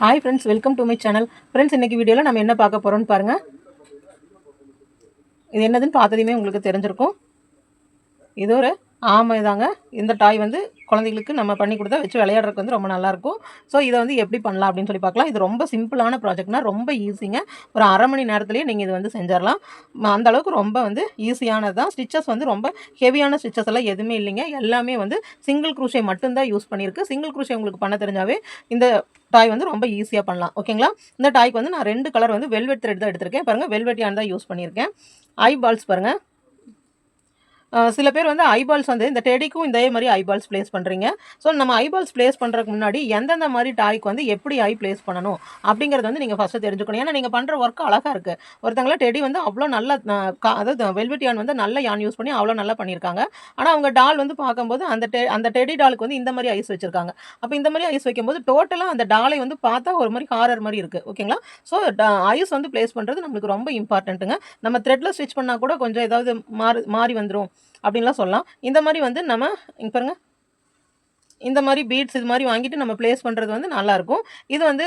Hi friends, welcome to my channel. Friends, இன்னைக்கு வீடியோல நம்ம என்ன பார்க்க போறோம்னு பாருங்க. இது என்னதுன்னு பார்த்ததுமே உங்களுக்கு தெரிஞ்சிருக்கும். இது ஒரு ஆமை தாங்க. இந்த டாய் வந்து குழந்தைகளுக்கு நம்ம பண்ணி கொடுத்தா வச்சு விளையாடுறதுக்கு வந்து ரொம்ப நல்லாயிருக்கும். ஸோ இதை வந்து எப்படி பண்ணலாம் அப்படின்னு சொல்லி பார்க்கலாம். இது ரொம்ப சிம்பிளான ப்ராஜெக்ட்னா ரொம்ப ஈஸிங்க. ஒரு அரை மணி நேரத்துலேயே நீங்கள் இது வந்து செஞ்சிடலாம். அந்த அளவுக்கு ரொம்ப வந்து ஈஸியானது தான். ஸ்டிச்சஸ் வந்து ரொம்ப ஹெவியான ஸ்டிச்சஸ் எல்லாம் எதுவுமே இல்லைங்க. எல்லாமே வந்து சிங்கிள் க்ரூஷே மட்டும்தான் யூஸ் பண்ணியிருக்கு. சிங்கிள் க்ரூஷே உங்களுக்கு பண்ண தெரிஞ்சாவே இந்த டாய் வந்து ரொம்ப ஈஸியாக பண்ணலாம். ஓகேங்களா? இந்த டாய்க்கு வந்து நான் 2 கலர் வந்து வெல்வெட் த்ரெட் தான் எடுத்திருக்கேன். பாருங்கள், வெல்வெட் யான் தான் யூஸ் பண்ணியிருக்கேன். ஐ பால்ஸ் பாருங்கள். சில பேர் வந்து ஐபால்ஸ் வந்து இந்த டெடிக்கும் இதே மாதிரி ஐபால்ஸ் ப்ளேஸ் பண்ணுறீங்க. ஸோ நம்ம ஐபால்ஸ் ப்ளேஸ் பண்ணுறதுக்கு முன்னாடி எந்தெந்த மாதிரி டாய்க்கு வந்து எப்படி ஐ ப்ளேஸ் பண்ணணும் அப்படிங்கிறது வந்து நீங்கள் ஃபஸ்ட்டு தெரிஞ்சுக்கணும். ஏன்னா நீங்கள் பண்ணுற ஒர்க் அழகாக இருக்குது. ஒருத்தங்கள டெடி வந்து அவ்வளோ நல்ல அதாவது வெல்வெட் யான் வந்து நல்ல யான் யூஸ் பண்ணி அவ்வளோ நல்லா பண்ணியிருக்காங்க. ஆனால் அவங்க டால் வந்து பார்க்கும்போது அந்த டெடி டாலுக்கு வந்து இந்த மாதிரி ஐஸ் வச்சுருக்காங்க. அப்போ இந்த மாதிரி ஐஸ் வைக்கும்போது டோட்டலாக அந்த டாலை வந்து பார்த்தா ஒரு மாதிரி ஹாரர் மாதிரி இருக்குது. ஓகேங்களா? ஸோ ஐஸ் வந்து ப்ளேஸ் பண்ணுறது நம்மளுக்கு ரொம்ப இம்பார்ட்டண்ட்டுங்க. நம்ம த்ரெட்டில் ஸ்டிச் பண்ணால் கூட கொஞ்சம் ஏதாவது மாறி வந்துடும் அப்படின்லாம் சொல்லலாம். இந்த மாதிரி வந்து நம்ம இங்கே பாருங்கள், இந்த மாதிரி பீட்ஸ் இது மாதிரி வாங்கிட்டு நம்ம ப்ளேஸ் பண்ணுறது வந்து நல்லாயிருக்கும். இது வந்து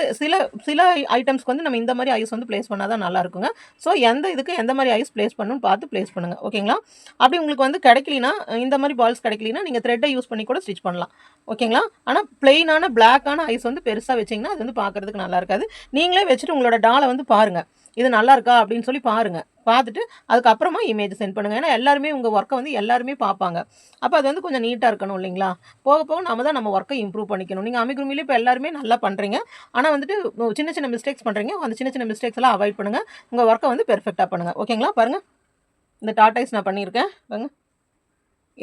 சில ஐட்டம்ஸ்க்கு வந்து நம்ம இந்த மாதிரி ஐஸ் வந்து ப்ளேஸ் பண்ணால் தான் நல்லாயிருக்குங்க. ஸோ எந்த இதுக்கு எந்த மாதிரி ஐஸ் ப்ளேஸ் பண்ணணும்னு பார்த்து ப்ளேஸ் பண்ணுங்கள். ஓகேங்களா? அப்படி உங்களுக்கு வந்து கிடைக்கலினா, இந்த மாதிரி பால்ஸ் கிடைக்கலினா நீங்கள் த்ரெட்டை யூஸ் பண்ணி கூட ஸ்டிச் பண்ணலாம். ஓகேங்களா? ஆனால் பிளெயினான பிளாக்கான ஐஸ் வந்து பெருசாக வச்சிங்கன்னா அது வந்து பார்க்குறதுக்கு நல்லா இருக்காது. நீங்களே வச்சுட்டு உங்களோட டாலை வந்து பாருங்கள், இது நல்லா இருக்கா அப்படின்னு சொல்லி பாருங்கள். பார்த்துட்டு அதுக்கப்புறமா இமேஜ் சென்ட் பண்ணுங்கள். ஏன்னா எல்லாருமே உங்கள் ஒர்க்கை வந்து எல்லாருமே பார்ப்பாங்க. அப்போ அது வந்து கொஞ்சம் நீட்டாக இருக்கணும் இல்லைங்களா? போக போக நம்ம ஒர்க்கை இம்ப்ரூவ் பண்ணிக்கணும். நீங்கள் அமிகுருமிலே இப்போ எல்லாருமே நல்லா பண்ணுறீங்க. ஆனால் வந்துட்டு சின்ன சின்ன மிஸ்டேக்ஸ் பண்ணுறீங்க. அந்த சின்ன சின்ன மிஸ்டேக்ஸ் எல்லாம் அவாய்ட் பண்ணுங்கள். உங்கள் ஒர்க்கை வந்து பெர்ஃபெக்டாக பண்ணுங்கள். ஓகேங்களா? பாருங்கள், இந்த டாட்டாய்ஸ் நான் பண்ணியிருக்கேன். பாருங்கள்,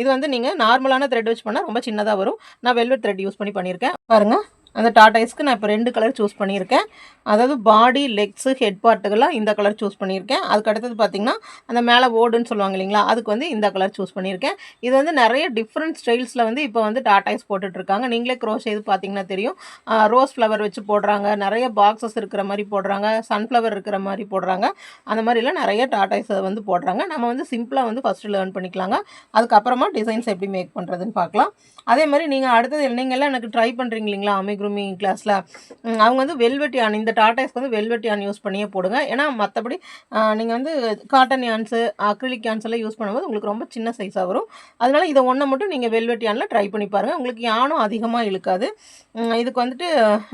இது வந்து நீங்கள் நார்மலான த்ரெட் வச்சு பண்ணால் ரொம்ப சின்னதாக வரும். நான் வெல்வெட் த்ரெட் யூஸ் பண்ணி பண்ணியிருக்கேன். பாருங்கள், அந்த டாட்டாய்ஸ்க்கு நான் இப்போ 2 கலர் சூஸ் பண்ணியிருக்கேன். அதாவது பாடி, லெக்ஸு, ஹெட் பார்ட்டுக்கெல்லாம் இந்த கலர் சூஸ் பண்ணியிருக்கேன். அதுக்கு அடுத்தது பார்த்திங்கன்னா அந்த மேலே ஓடுன்னு சொல்லுவாங்க இல்லைங்களா, அதுக்கு வந்து இந்த கலர் சூஸ் பண்ணியிருக்கேன். இது வந்து நிறைய டிஃப்ரெண்ட் ஸ்டைல்ஸில் வந்து இப்போ வந்து டாட்டாய்ஸ் போட்டுட்ருக்காங்க. நீங்களே க்ரோஷே இது பார்த்திங்கன்னா தெரியும். ரோஸ் ஃப்ளவர் வச்சு போடுறாங்க, நிறைய பாக்ஸஸ் இருக்கிற மாதிரி போடுறாங்க, சன்ஃப்ளவர் இருக்கிற மாதிரி போடுறாங்க. அந்த மாதிரிலாம் நிறைய டாட்டாய்ஸை வந்து போடுறாங்க. நம்ம வந்து சிம்பிளாக வந்து ஃபஸ்ட்டு லேர்ன் பண்ணிக்கலாங்க. அதுக்கப்புறமா டிசைன்ஸ் எப்படி மேக் பண்ணுறதுன்னு பார்க்கலாம். அதே மாதிரி நீங்கள் அடுத்தது நீங்கள்லாம் எனக்கு ட்ரை பண்ணுறீங்க இல்லைங்களா அமிகுருமி கிளாஸில், அவங்க வந்து வெல்வெட் யான், இந்த டாட்டாய்ஸ்க்கு வந்து வெல்வெட் யான் யூஸ் பண்ணியே போடுங்க. ஏன்னா மற்றபடி நீங்கள் வந்து காட்டன் யான்ஸு, அக்ரிலிக் யான்ஸ் எல்லாம் யூஸ் பண்ணும்போது உங்களுக்கு ரொம்ப சின்ன சைஸாக வரும். அதனால் இதை ஒன்றை மட்டும் நீங்கள் வெல்வெட் யானில் ட்ரை பண்ணி பாருங்கள். உங்களுக்கு யானும் அதிகமாக இழுக்காது. இதுக்கு வந்துட்டு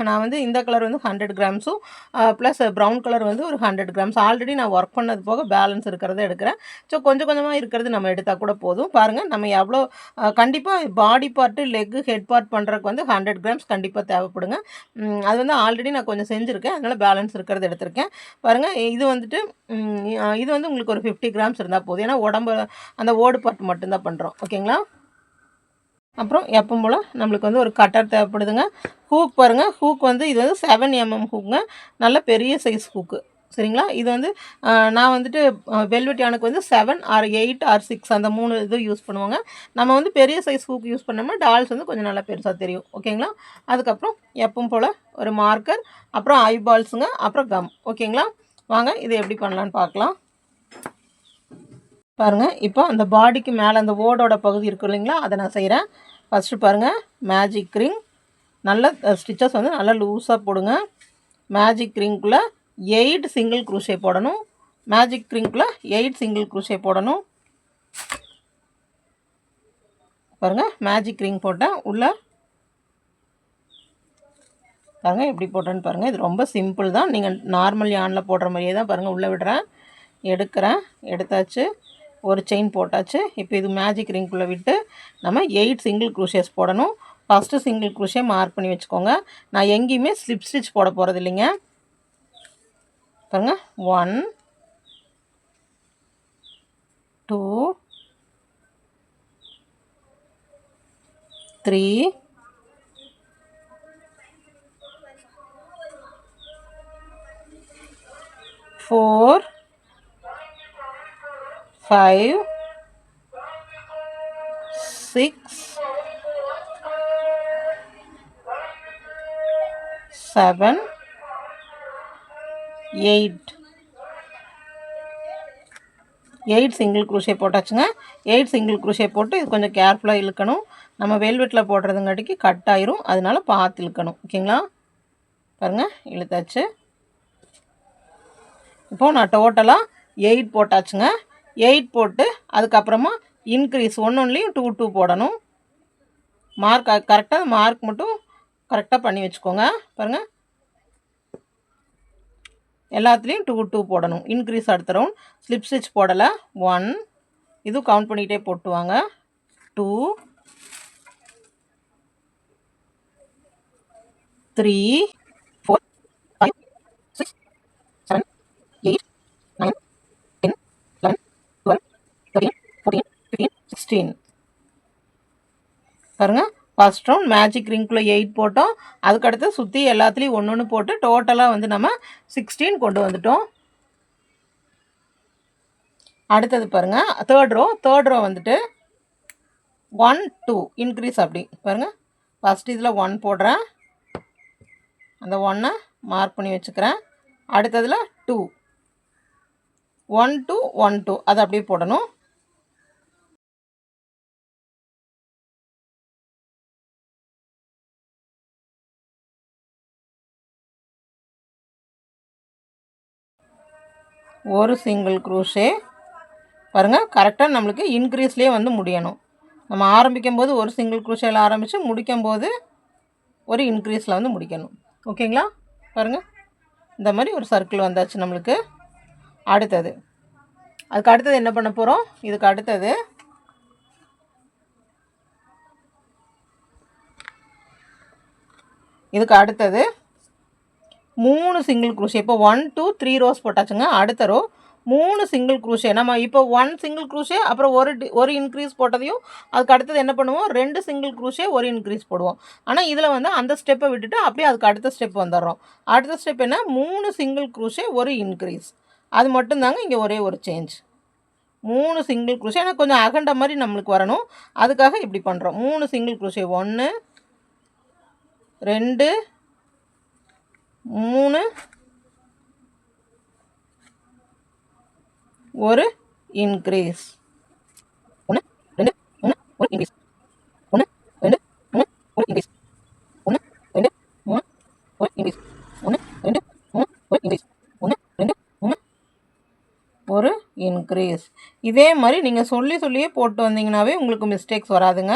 நான் வந்து இந்த கலர் வந்து 100 கிராம்ஸும் ப்ளஸ் ப்ரௌன் கலர் வந்து ஒரு 100 கிராம்ஸ் ஆல்ரெடி நான் ஒர்க் பண்ணது போக பேலன்ஸ் இருக்கிறத எடுக்கிறேன். ஸோ கொஞ்சம் கொஞ்சமாக இருக்கிறது நம்ம எடுத்தால் கூட போதும். பாருங்கள், நம்ம எவ்வளோ கண்டிப்பாக பாடி பார்ட்டு, லெக்கு, ஹெட் பார்ட் பண்ணுறதுக்கு வந்து 100 கிராம்ஸ் கண்டிப்பாக தேவைப்படுங்க. அது வந்து ஆல்ரெடி நான் கொஞ்சம் செஞ்சுருக்கேன், அதனால் பேலன்ஸ் இருக்கிறது எடுத்திருக்கேன். பாருங்கள், இது வந்துட்டு இது வந்து உங்களுக்கு ஒரு 50 கிராம்ஸ் இருந்தால் போதும். ஏன்னா உடம்பு அந்த ஓடு பார்ட் மட்டும்தான் பண்ணுறோம். ஓகேங்களா? அப்புறம் எப்பவும் போல் நம்மளுக்கு வந்து ஒரு கட்டர் தேவைப்படுதுங்க. ஹூக் பாருங்கள், ஹூக் வந்து இது வந்து 7 mm ஹூக்குங்க, நல்ல பெரிய சைஸ் ஹூக்கு. சரிங்களா? இது வந்து நான் வந்துட்டு வெல்வெட் யானுக்கு வந்து 7 ஆர் 8 ஆர் 6 அந்த 3 இது யூஸ் பண்ணுவாங்க. நம்ம வந்து பெரிய சைஸ் ஹூக் யூஸ் பண்ணோம்னா டால்ஸ் வந்து கொஞ்சம் நல்லா பெருசாக தெரியும். ஓகேங்களா? அதுக்கப்புறம் எப்பவும் போல் ஒரு மார்க்கர், அப்புறம் ஐபால்ஸுங்க, அப்புறம் கம். ஓகேங்களா? வாங்க இது எப்படி பண்ணலான்னு பார்க்கலாம். பாருங்கள், இப்போ அந்த பாடிக்கு மேலே அந்த ஓடோட பகுதி இருக்கும் இல்லைங்களா, அதை நான் செய்கிறேன். ஃபஸ்ட்டு பாருங்கள், மேஜிக் ரிங் நல்ல ஸ்டிச்சஸ் வந்து நல்லா லூஸாக போடுங்க. மேஜிக் ரிங்குள்ளே 8 சிங்கிள் க்ரூஷே போடணும். மேஜிக் ரிங்குள்ளே 8 சிங்கிள் க்ரூஷே போடணும். பாருங்கள், மேஜிக் ரிங் போட்டேன். உள்ளே பாருங்கள் எப்படி போட்டேன்னு பாருங்கள். இது ரொம்ப சிம்பிள் தான். நீங்கள் நார்மல் யானில் போடுற மாதிரியே தான். பாருங்கள், உள்ளே விடுறேன், எடுக்கிறேன், எடுத்தாச்சு, ஒரு செயின் போட்டாச்சு. இப்போ இது மேஜிக் ரிங்குள்ளே விட்டு நம்ம 8 சிங்கிள் க்ரூஷேஸ் போடணும். ஃபஸ்ட்டு சிங்கிள் க்ரூஷே மார்க் பண்ணி வச்சுக்கோங்க. நான் எங்கேயுமே ஸ்லிப் ஸ்டிச் போட போகிறது இல்லைங்க. பாருங்கள், 1 2 3 4 5 6 7 8 சிங்கிள் க்ரூஷே போட்டாச்சுங்க. 8 சிங்கிள் க்ரூஷே போட்டு இது கொஞ்சம் கேர்ஃபுல்லாக இழுக்கணும். நம்ம வெல்வெட்டில் போடுறதுங்காட்டிக்கு கட் ஆயிரும், அதனால பார்த்து இழுக்கணும். ஓகேங்களா? பாருங்கள் இழுத்தாச்சு. இப்போது நான் டோட்டலாக 8 போட்டாச்சுங்க. 8 போட்டு அதுக்கப்புறமா இன்க்ரீஸ் ஒன்றுலேயும் 2 2 போடணும். மார்க் கரெக்டாக மார்க் மட்டும் கரெக்டாக பண்ணி வச்சுக்கோங்க. பாருங்கள் எல்லாத்துலேயும் 2 2 போடணும். இன்க்ரீஸ் அடுத்த ரவுண்ட் ஸ்லிப் ஸ்டிச் போடலை. 1 இதுவும் கவுண்ட் பண்ணிகிட்டே போட்டு வாங்க. 2 3 4 5 6 7 8 9 10 11 12 13 14 15 16. பாருங்கள் ஃபஸ்ட் ரவுண்ட் மேஜிக் ரிங்குள்ளே 8 போட்டோம். அதுக்கடுத்து சுற்றி எல்லாத்துலேயும் ஒன்று ஒன்று போட்டு டோட்டலாக வந்து நம்ம 16 கொண்டு வந்துட்டோம். அடுத்தது பாருங்கள் தேர்ட் ரோ வந்துட்டு 1 2 இன்க்ரீஸ் அப்படி பாருங்கள். ஃபஸ்ட் இதில் 1 போடுறேன். அந்த 1 மார்க் பண்ணி வச்சுக்கிறேன். அடுத்ததில் 2 1 2 1 2 அது அப்படியே போடணும். ஒரு சிங்கிள் க்ரூஷே பாருங்கள் கரெக்டாக நம்மளுக்கு இன்க்ரீஸ்லேயே வந்து முடியணும். நம்ம ஆரம்பிக்கும் போது ஒரு சிங்கிள் க்ரூஷேயில் ஆரம்பித்து முடிக்கும்போது ஒரு இன்க்ரீஸில் வந்து முடிக்கணும். ஓகேங்களா? பாருங்கள் இந்த மாதிரி ஒரு சர்க்கிள் வந்தாச்சு நம்மளுக்கு. அதுக்கு அடுத்தது என்ன பண்ண போகிறோம்? இதுக்கு அடுத்தது இதுக்கு அடுத்தது 3 சிங்கிள் க்ரூஷே. இப்போ 1 2 3 ரோஸ் போட்டாச்சுங்க. அடுத்த ரோ 3 சிங்கிள் க்ரூஷே. நம்ம இப்போ 1 சிங்கிள் க்ரூஷே அப்புறம் ஒரு இன்க்ரீஸ் போட்டதையும் அதுக்கு அடுத்தது என்ன பண்ணுவோம்? 2 சிங்கிள் க்ரூஷே ஒரு இன்க்ரீஸ் போடுவோம். ஆனால் இதில் வந்து அந்த ஸ்டெப்பை விட்டுட்டு அப்படியே அதுக்கு அடுத்த ஸ்டெப் வந்துடுறோம். அடுத்த ஸ்டெப் என்ன? 3 சிங்கிள் க்ரூஷே ஒரு இன்க்ரீஸ். அது மட்டும்தாங்க இங்கே ஒரே ஒரு சேஞ்ச். 3 single crochet. ஏன்னா கொஞ்சம் அகண்ட மாதிரி நம்மளுக்கு வரணும். அதுக்காக இப்படி பண்ணுறோம். 3 சிங்கிள் க்ரூஷே 1 2 3 ஒரு இன்க்ரீஸ். 1 2 3 ஒரு இன்க்ரீஸ். 1 2 3 ஒரு இன்க்ரீஸ். 1 2 3 ஒரு இன்க்ரீஸ். 1 2 3 ஒரு இன்க்ரீஸ். 1 2 3 ஒரு இன்க்ரீஸ். இதே மாதிரி நீங்கள் சொல்லியே போட்டு வந்தீங்கன்னாவே உங்களுக்கு மிஸ்டேக்ஸ் வராதுங்க.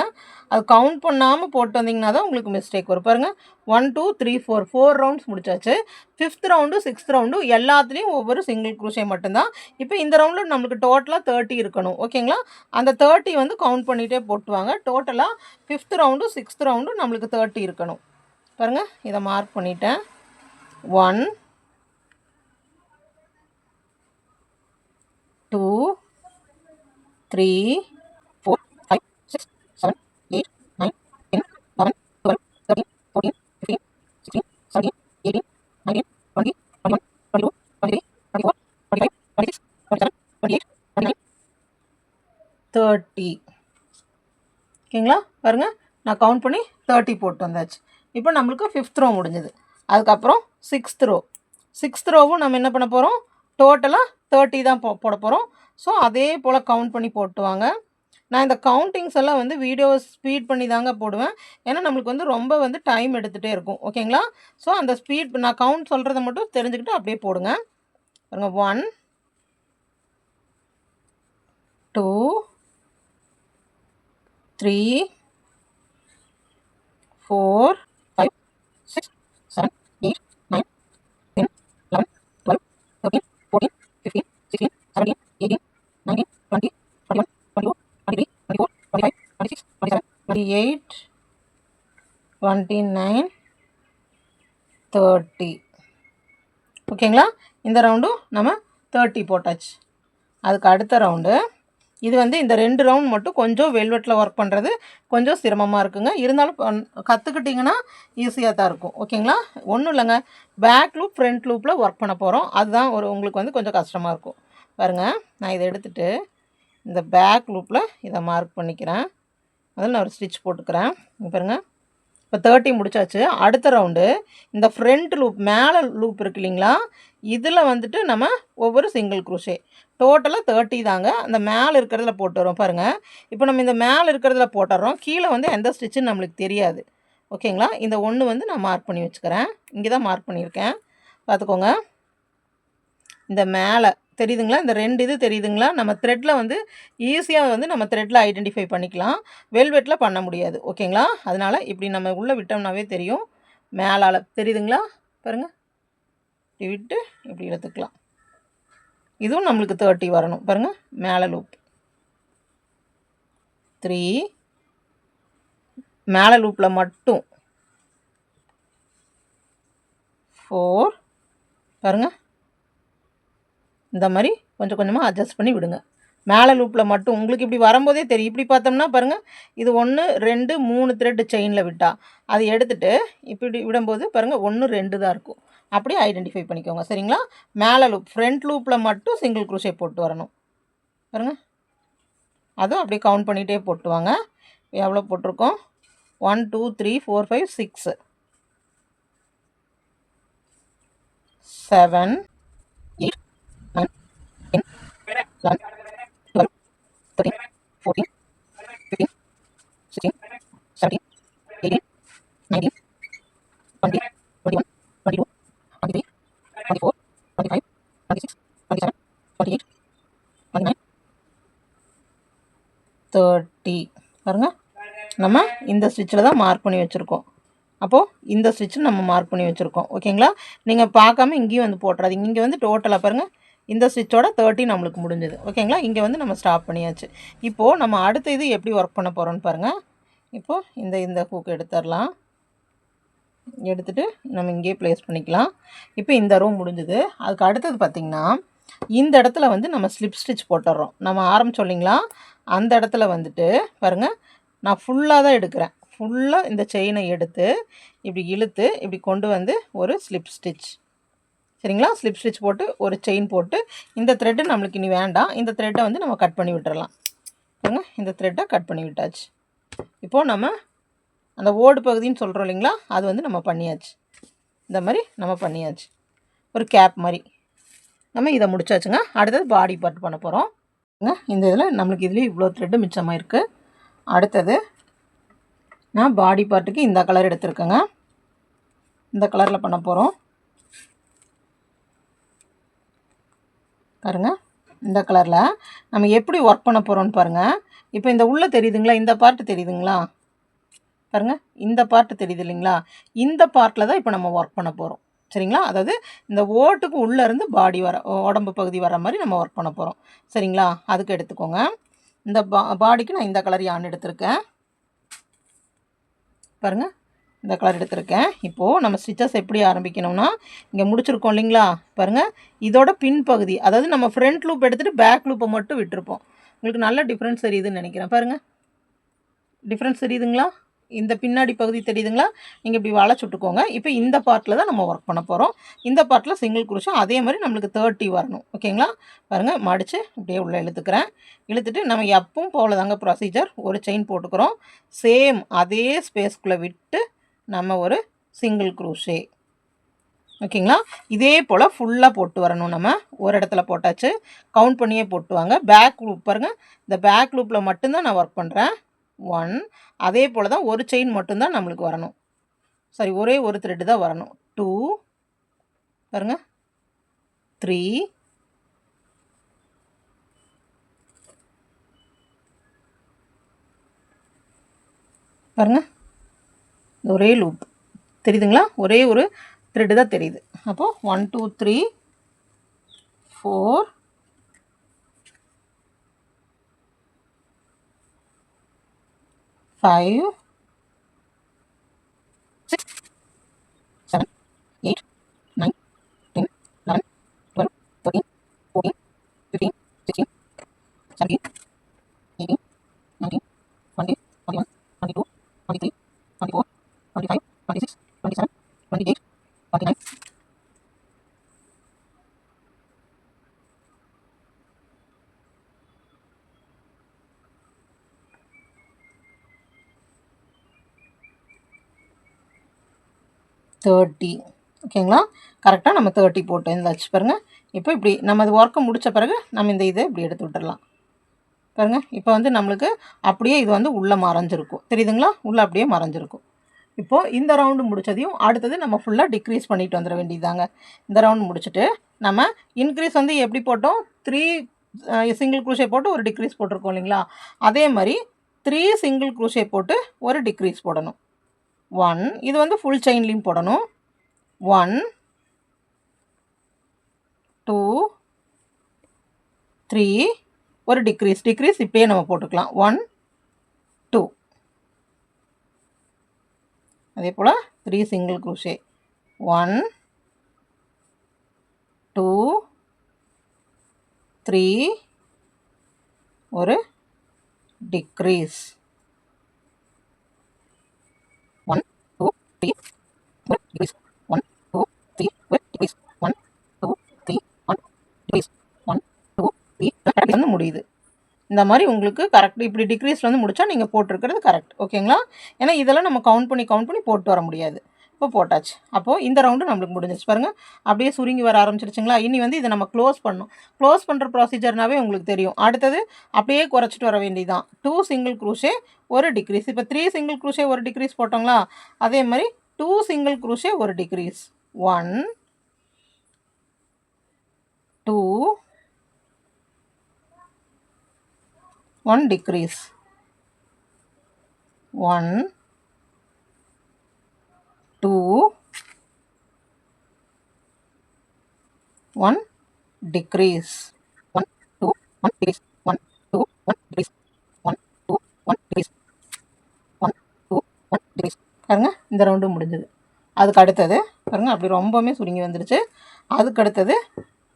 அது கவுண்ட் பண்ணாமல் போட்டு வந்தீங்கன்னா தான் உங்களுக்கு மிஸ்டேக் வரும். பாருங்கள் 1 2 3 4 ரவுண்ட்ஸ் முடிச்சாச்சு. 5th ரவுண்டு 6th ரவுண்டு எல்லாத்துலேயும் ஒவ்வொரு சிங்கிள் க்ரூஷே மட்டும்தான். இப்போ இந்த ரவுண்டில் நம்மளுக்கு டோட்டலாக 30 இருக்கணும். ஓகேங்களா? அந்த 30 வந்து கவுண்ட் பண்ணிகிட்டே போட்டுவாங்க. டோட்டலாக 5th ரவுண்டு 6th ரவுண்டு நம்மளுக்கு 30 இருக்கணும். பாருங்கள் இதை மார்க் பண்ணிட்டேன். 1 2 3 4 5 6 7 8 9 10 11 12 13 14 15 16 17 18 19 20 21 22 23 24 25 26 27 28 29 30. ஓகேங்களா? பாருங்கள் நான் கவுண்ட் பண்ணி 30 போட்டு வந்தாச்சு. இப்போ நம்மளுக்கு 5th ரோ முடிஞ்சது. அதுக்கப்புறம் 6th ரோவும் நம்ம என்ன பண்ண போகிறோம்? டோட்டலாக 30 தான் போட போகிறோம். ஸோ அதே போல் கவுண்ட் பண்ணி போட்டு வாங்க. நான் இந்த கவுண்டிங்ஸ் எல்லாம் வந்து வீடியோ ஸ்பீட் பண்ணி தாங்க போடுவேன். ஏன்னா நம்மளுக்கு வந்து ரொம்ப வந்து டைம் எடுத்துகிட்டே இருக்கும். ஓகேங்களா? ஸோ அந்த ஸ்பீட் நான் கவுண்ட் சொல்கிறத மட்டும் தெரிஞ்சுக்கிட்டு அப்படியே போடுங்க. பாருங்க 1 2 3 4 5 6 7 8 9 10 11 12 13 14 15 16 17 18 19 20 21 22 23 24 25 26 27 28 29 30. ஓகேங்களா? இந்த ரவுண்டும் நம்ம 30 போட்டாச்சு. அதுக்கு அடுத்த ரவுண்டு இது வந்து இந்த 2 ரவுண்ட் மட்டும் கொஞ்சம் வெல்வெட்டில் ஒர்க் பண்ணுறது கொஞ்சம் சிரமமாக இருக்குங்க. இருந்தாலும் கற்றுக்கிட்டிங்கன்னா ஈஸியாக தான் இருக்கும். ஓகேங்களா? ஒன்றும் இல்லைங்க, பேக் லூப் ஃப்ரண்ட் லூப்பில் ஒர்க் பண்ண போகிறோம். அதுதான் உங்களுக்கு வந்து கொஞ்சம் கஷ்டமாக இருக்கும். பாருங்கள் நான் இதை எடுத்துகிட்டு இந்த பேக் லூப்பில் இதை மார்க் பண்ணிக்கிறேன். அதில் நான் ஒரு ஸ்டிச் போட்டுக்கிறேன். பாருங்கள் இப்போ 30 முடிச்சாச்சு. அடுத்த ரவுண்டு இந்த ஃப்ரண்ட் லூப் மேலே லூப் இருக்கு இல்லைங்களா? இதில் வந்துட்டு நம்ம ஒவ்வொரு சிங்கிள் க்ரூஷே டோட்டலாக 30 தாங்க. அந்த மேலே இருக்கிறதுல போட்டுறோம் பாருங்கள். இப்போ நம்ம இந்த மேலே இருக்கிறதுல போட்டுறோம். கீழே வந்து எந்த ஸ்டிச்சுன்னு நம்மளுக்கு தெரியாது. ஓகேங்களா. இந்த 1 வந்து நான் மார்க் பண்ணி வச்சுக்கிறேன். இங்கே தான் மார்க் பண்ணியிருக்கேன். பார்த்துக்கோங்க. இந்த மேலே தெரியுதுங்களா? இந்த 2 இது தெரியுதுங்களா? நம்ம த்ரெட்டில் வந்து ஈஸியாக வந்து நம்ம த்ரெட்டில் ஐடென்டிஃபை பண்ணிக்கலாம். வெல்வெட்டில் பண்ண முடியாது. ஓகேங்களா. அதனால் இப்படி நம்ம உள்ளே விட்டோம்னாவே தெரியும். மேலால் தெரியுதுங்களா? பாருங்கள். இப்படி விட்டு இப்படி இழுத்துக்கலாம். இதுவும் நம்மளுக்கு 30 வரணும். பாருங்கள். மேலே லூப் 3 மேலே லூப்பில் மட்டும் 4 பாருங்கள். இந்த மாதிரி கொஞ்சம் கொஞ்சமாக அட்ஜஸ்ட் பண்ணி விடுங்க. மேலே லூப்பில் மட்டும் உங்களுக்கு இப்படி வரும்போதே தெரியும். இப்படி பார்த்தோம்னா பாருங்கள், இது 1 2 3 த்ரெட்டு செயினில் விட்டா அது எடுத்துகிட்டு இப்படி விடும்போது பாருங்கள் 1 2 தான் இருக்கும். அப்படியே ஐடென்டிஃபை பண்ணிக்கோங்க. சரிங்களா. மேலே லூப் ஃப்ரண்ட் லூப்பில் மட்டும் சிங்கிள் குரோஷே போட்டு வரணும். பாருங்கள், அதுவும் அப்படியே கவுண்ட் பண்ணிகிட்டே போட்டு வாங்க. எவ்வளோ போட்டிருக்கோம்? 1 2 3 4 5 6 7 8 9 10 11 12 13 14 15 16 17 18 19 20 21 22 23 24 25 26 27 28 29 30 பாருங்கள். நம்ம இந்த ஸ்டிச்சில் தான் மார்க் பண்ணி வச்சுருக்கோம். அப்போது இந்த ஸ்டிச்சு நம்ம மார்க் பண்ணி வச்சுருக்கோம். ஓகேங்களா. நீங்கள் பார்க்காம இங்கேயும் வந்து போட்டுறாதீங்க. இங்கே வந்து டோட்டலாக பாருங்கள், இந்த ஸ்டிச்சோட 30 நம்மளுக்கு முடிஞ்சது. ஓகேங்களா. இங்கே வந்து நம்ம ஸ்டாப் பண்ணியாச்சு. இப்போது நம்ம அடுத்த இது எப்படி ஒர்க் பண்ண போகிறோன்னு பாருங்கள். இப்போது இந்த ஹூக் எடுத்துடலாம். எடுத்துகிட்டு நம்ம இங்கேயே ப்ளேஸ் பண்ணிக்கலாம். இப்போ இந்த ரோ முடிஞ்சது. அதுக்கு அடுத்தது பார்த்திங்கன்னா, இந்த இடத்துல வந்து நம்ம ஸ்லிப் ஸ்டிச் போட்டுடுறோம். நம்ம ஆரம்பிச்சோம் இல்லைங்களா, அந்த இடத்துல வந்துட்டு பாருங்கள், நான் ஃபுல்லாக தான் எடுக்கிறேன். ஃபுல்லாக இந்த செயினை எடுத்து இப்படி இழுத்து இப்படி கொண்டு வந்து ஒரு ஸ்லிப் ஸ்டிச். சரிங்களா. ஸ்லிப் ஸ்டிச் போட்டு ஒரு செயின் போட்டு இந்த த்ரெட்டு நம்மளுக்கு இனி வேண்டாம். இந்த த்ரெட்டை வந்து நம்ம கட் பண்ணி விட்டுறலாம். பாருங்கள், இந்த த்ரெட்டை கட் பண்ணி விட்டாச்சு. இப்போது நம்ம அந்த ஓடு பகுதின்னு சொல்கிறோம் இல்லைங்களா, அது வந்து நம்ம பண்ணியாச்சு. இந்த மாதிரி நம்ம பண்ணியாச்சு. ஒரு கேப் மாதிரி நம்ம இதை முடிச்சாச்சுங்க. அடுத்தது பாடி பார்ட் பண்ண போகிறோம். இந்த இதில் நம்மளுக்கு இதுலேயும் இவ்வளோ த்ரெட்டு மிச்சமாக இருக்குது. அடுத்தது நான் பாடி பார்ட்டுக்கு இந்த கலர் எடுத்துருக்கேங்க. இந்த கலரில் பண்ண போகிறோம். பாருங்கள், இந்த கலரில் நம்ம எப்படி ஒர்க் பண்ண போகிறோன்னு பாருங்கள். இப்போ இந்த உள்ளே தெரியுதுங்களா, இந்த பார்ட்டு தெரியுதுங்களா, பாருங்கள், இந்த பார்ட்டு தெரியுது இல்லைங்களா, இந்த பார்ட்டில் தான் இப்போ நம்ம ஒர்க் பண்ண போகிறோம். சரிங்களா. அதாவது இந்த ஓட்டுக்கு உள்ளேருந்து பாடி வர உடம்பு பகுதி வர மாதிரி நம்ம ஒர்க் பண்ண போகிறோம். சரிங்களா. அதுக்கு எடுத்துக்கோங்க. இந்த பாடிக்கு நான் இந்த கலர் யான் எடுத்திருக்கேன். பாருங்கள், இந்த கலர் எடுத்திருக்கேன். இப்போது நம்ம ஸ்டிச்சஸ் எப்படி ஆரம்பிக்கணும்னா, இங்கே முடிச்சிருக்கோம் இல்லைங்களா, பாருங்கள், இதோட பின்பகுதி, அதாவது நம்ம ஃப்ரண்ட் லூப் எடுத்துகிட்டு பேக் லூப்பை மட்டும் விட்டுருப்போம். உங்களுக்கு நல்ல டிஃப்ரென்ஸ் தெரியுதுன்னு நினைக்கிறேன். பாருங்கள், டிஃப்ரென்ஸ் தெரியுதுங்களா, இந்த பின்னாடி பகுதி தெரியுதுங்களா, நீங்கள் இப்படி வளைச்சி விட்டுக்கோங்க. இப்போ இந்த பார்ட்டில் தான் நம்ம ஒர்க் பண்ண போகிறோம். இந்த பார்ட்டில் சிங்கிள் குரோஷே அதே மாதிரி நம்மளுக்கு 30 வரணும். ஓகேங்களா. பாருங்கள், மடித்து இப்படியே உள்ளே இழுத்துக்கிறேன். இழுத்துட்டு நம்ம எப்பவும் போல தாங்க ப்ரொசீஜர். ஒரு செயின் போட்டுக்கிறோம். சேம் அதே ஸ்பேஸ்க்குள்ளே விட்டு நம்ம ஒரு சிங்கிள் குரோஷே. ஓகேங்களா. இதே போல் ஃபுல்லாக போட்டு வரணும். நம்ம ஒரு இடத்துல போட்டாச்சு, கவுண்ட் பண்ணியே போட்டுவாங்க. பேக் லூப் பாருங்கள், இந்த பேக் லூப்பில் மட்டும்தான் நான் ஒர்க் பண்ணுறேன். 1 அதே போல் தான் ஒரு செயின் மட்டும்தான் நம்மளுக்கு வரணும். சரி, ஒரே ஒரு த்ரெட்டு தான் வரணும். 2 பாருங்கள், 3 பாருங்கள், ஒரே லூப் தெரியுதுங்களா, ஒரே ஒரு த்ரெட்டு தான் தெரியுது. அப்போது 1 2 3 4 5 6 7 8 9 10 11 12 13 14 15 16 17 18 19 20 21 22 23 24 25 26 27 28 29 30. ஓகேங்களா. கரெக்டாக நம்ம 30 போட்டு இருந்தாச்சு. பாருங்கள், இப்போ இப்படி நம்ம அது ஒர்க்கை முடித்த பிறகு நம்ம இந்த இதை இப்படி எடுத்து விட்டுடலாம். பாருங்கள், இப்போ வந்து நம்மளுக்கு அப்படியே இது வந்து உள்ளே மறைஞ்சிருக்கும். தெரியுதுங்களா, உள்ளே அப்படியே மறைஞ்சிருக்கும். இப்போது இந்த ரவுண்டு முடித்ததையும் அடுத்தது நம்ம ஃபுல்லாக டிக்ரீஸ் பண்ணிட்டு வந்துட வேண்டியதாங்க. இந்த ரவுண்டு முடிச்சுட்டு நம்ம இன்க்ரீஸ் வந்து எப்படி போட்டோம், 3 சிங்கிள் க்ரூஷே போட்டு ஒரு டிக்ரீஸ் போட்டிருக்கோம் இல்லைங்களா, அதே மாதிரி 3 சிங்கிள் க்ரூஷே போட்டு ஒரு டிக்ரீஸ் போடணும். 1 இது வந்து ஃபுல் செயின்லேயும் போடணும். 1 2 3 ஒரு டிக்ரீஸ் இப்பயே நம்ம போட்டுக்கலாம். 1 2 அதே போல் 3 சிங்கிள் க்ரூஷே 1 2 3 ஒரு டிக்ரீஸ் 1 2 3 ஒரு டிக்ரீஸ் 1 2 3 ஒரு டிக்ரீஸ் 1 2 3 1 டிக்ரீஸ் 1 2 3 வந்து முடியுது. இந்த மாதிரி உங்களுக்கு கரெக்ட் இப்படி டிக்ரீஸ் வந்து முடித்தா நீங்கள் போட்டிருக்கிறது கரெக்ட். ஓகேங்களா? ஏன்னா இதெல்லாம் நம்ம கவுண்ட் பண்ணி போட்டு வர முடியாது. இப்போ போட்டாச்சு. அப்போது இந்த ரவுண்டு நம்மளுக்கு முடிஞ்சிருச்சு பாருங்கள். அப்படியே சுருங்கி வர ஆரம்பிச்சிருச்சுங்களா? இனி வந்து இதை நம்ம க்ளோஸ் பண்ணணும். க்ளோஸ் பண்ணுற ப்ரொசீஜர்னாவே உங்களுக்கு தெரியும். அடுத்தது அப்படியே குறைச்சிட்டு வர வேண்டியதான். 2 சிங்கிள் க்ரூஷே ஒரு டிக்ரீஸ். இப்போ 3 சிங்கிள் க்ரூஷே ஒரு டிக்ரீஸ் போட்டோங்களா, அதே மாதிரி 2 சிங்கிள் க்ரூஷே ஒரு degrees 1 2 1 decrease 1 2 1 decrease 1 2 1 decrease 1 2 1 decrease 1 2 1 decrease 1 2 1 decrease. பாருங்க இந்த ரவுண்டு முடிஞ்சது. அதுக்கு அடுத்தது பாருங்க அப்படி ரொம்பவுமே சுருங்கி வந்துருச்சு. அதுக்கு அடுத்தது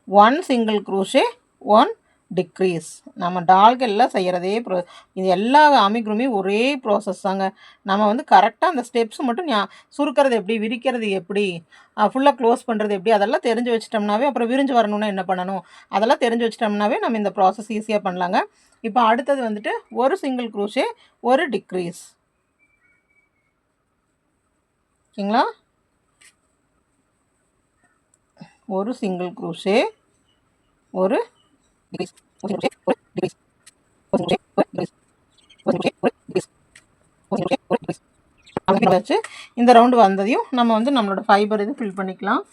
1 சிங்கிள் க்ரூஷே 1 டிக்ரீஸ். நம்ம டால்கள் எல்லாம் செய்கிறதே இது எல்லா அமிக்ரூமியும் ஒரே ப்ராசஸ் தாங்க. நம்ம வந்து கரெக்டாக அந்த ஸ்டெப்ஸ் மட்டும் சுருக்கிறது எப்படி, விரிக்கிறது எப்படி, ஃபுல்லாக க்ளோஸ் பண்ணுறது எப்படி, அதெல்லாம் தெரிஞ்சு வச்சிட்டோம்னாவே அப்புறம் விரிஞ்சு வரணும்னா என்ன பண்ணணும், அதெல்லாம் தெரிஞ்சு வச்சிட்டோம்னாவே நம்ம இந்த ப்ராசஸ் ஈஸியாக பண்ணலாங்க. இப்போ அடுத்தது வந்துட்டு ஒரு சிங்கிள் க்ரூஷே ஒரு டிக்ரீஸ். ஓகேங்களா? ஒரு சிங்கிள் க்ரூஷே ஒரு டிக்ரீஸ். இந்த ரவுண்டு வந்ததையும் நம்ம வந்து நம்மளோட ஃபைபர் இது ஃபில் பண்ணிக்கலாம்.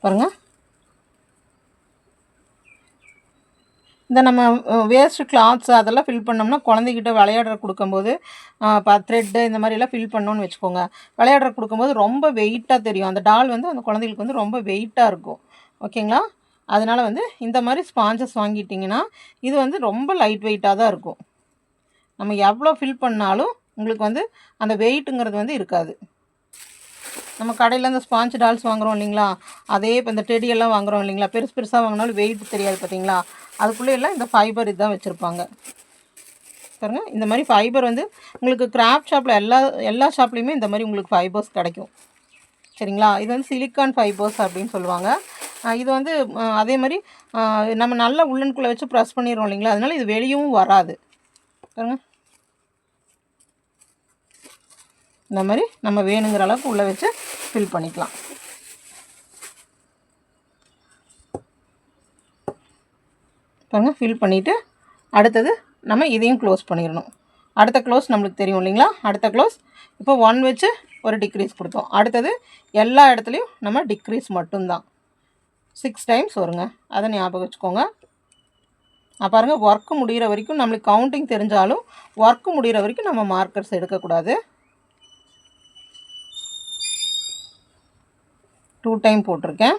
பாருங்க இந்த நம்ம வேஸ்ட்டு கிளாத்ஸ் அதெல்லாம் ஃபில் பண்ணோம்னா குழந்தைகிட்ட விளையாடுற கொடுக்கும்போது த்ரெட்டு இந்த மாதிரிலாம் ஃபில் பண்ணோன்னு வச்சுக்கோங்க, விளையாடுற கொடுக்கும்போது ரொம்ப வெயிட்டாக தெரியும். அந்த டால் வந்து அந்த குழந்தைகளுக்கு வந்து ரொம்ப வெயிட்டாக இருக்கும். ஓகேங்களா? அதனால் வந்து இந்த மாதிரி ஸ்பாஞ்சஸ் வாங்கிட்டிங்கன்னா இது வந்து ரொம்ப லைட் வெயிட்டாக தான் இருக்கும். நம்ம எவ்வளோ ஃபில் பண்ணாலும் உங்களுக்கு வந்து அந்த வெயிட்டுங்கிறது வந்து இருக்காது. நம்ம கடையில் இந்த ஸ்பாஞ்ச் டால்ஸ் வாங்குகிறோம் இல்லைங்களா, அதே இப்போ இந்த டெடியெல்லாம் வாங்குகிறோம் இல்லைங்களா, பெருசு பெருசாக வாங்கினாலும் வெயிட் தெரியாது பார்த்தீங்களா, அதுக்குள்ளே எல்லாம் இந்த ஃபைபர் இதுதான் வச்சுருப்பாங்க. பாருங்க இந்த மாதிரி ஃபைபர் வந்து உங்களுக்கு கிராஃப்ட் ஷாப்பில் எல்லா ஷாப்லேயுமே இந்த மாதிரி உங்களுக்கு ஃபைபர்ஸ் கிடைக்கும். சரிங்களா? இது வந்து சிலிக்கான் ஃபைபர்ஸ் அப்படின்னு சொல்லுவாங்க. இது வந்து அதே மாதிரி நம்ம நல்லா உள்ளன்குள்ளே வச்சு ப்ரெஸ் பண்ணிடுறோம் இல்லைங்களா, அதனால் இது வெளியவும் வராது. பாருங்க இந்த மாதிரி நம்ம வேணுங்கிற அளவுக்கு உள்ளே வச்சு ஃபில் பண்ணிக்கலாம். பாருங்கள் ஃபில் பண்ணிவிட்டு அடுத்தது நம்ம இதையும் க்ளோஸ் பண்ணிடணும். அடுத்த க்ளோஸ் நம்மளுக்கு தெரியும் இல்லைங்களா, அடுத்த க்ளோஸ் இப்போ 1 வச்சு ஒரு டிக்ரீஸ் கொடுத்தோம். அடுத்தது எல்லா இடத்துலையும் நம்ம டிக்ரீஸ் மட்டும்தான் 6 டைம்ஸ் வருங்க, அதை ஞாபகம் வச்சுக்கோங்க. பாருங்கள் ஒர்க்கு முடிகிற வரைக்கும் நம்மளுக்கு கவுண்டிங் தெரிஞ்சாலும் ஒர்க்கு முடிகிற வரைக்கும் நம்ம மார்க்கர்ஸ் எடுக்கக்கூடாது. 2 டைம் போட்டிருக்கேன்.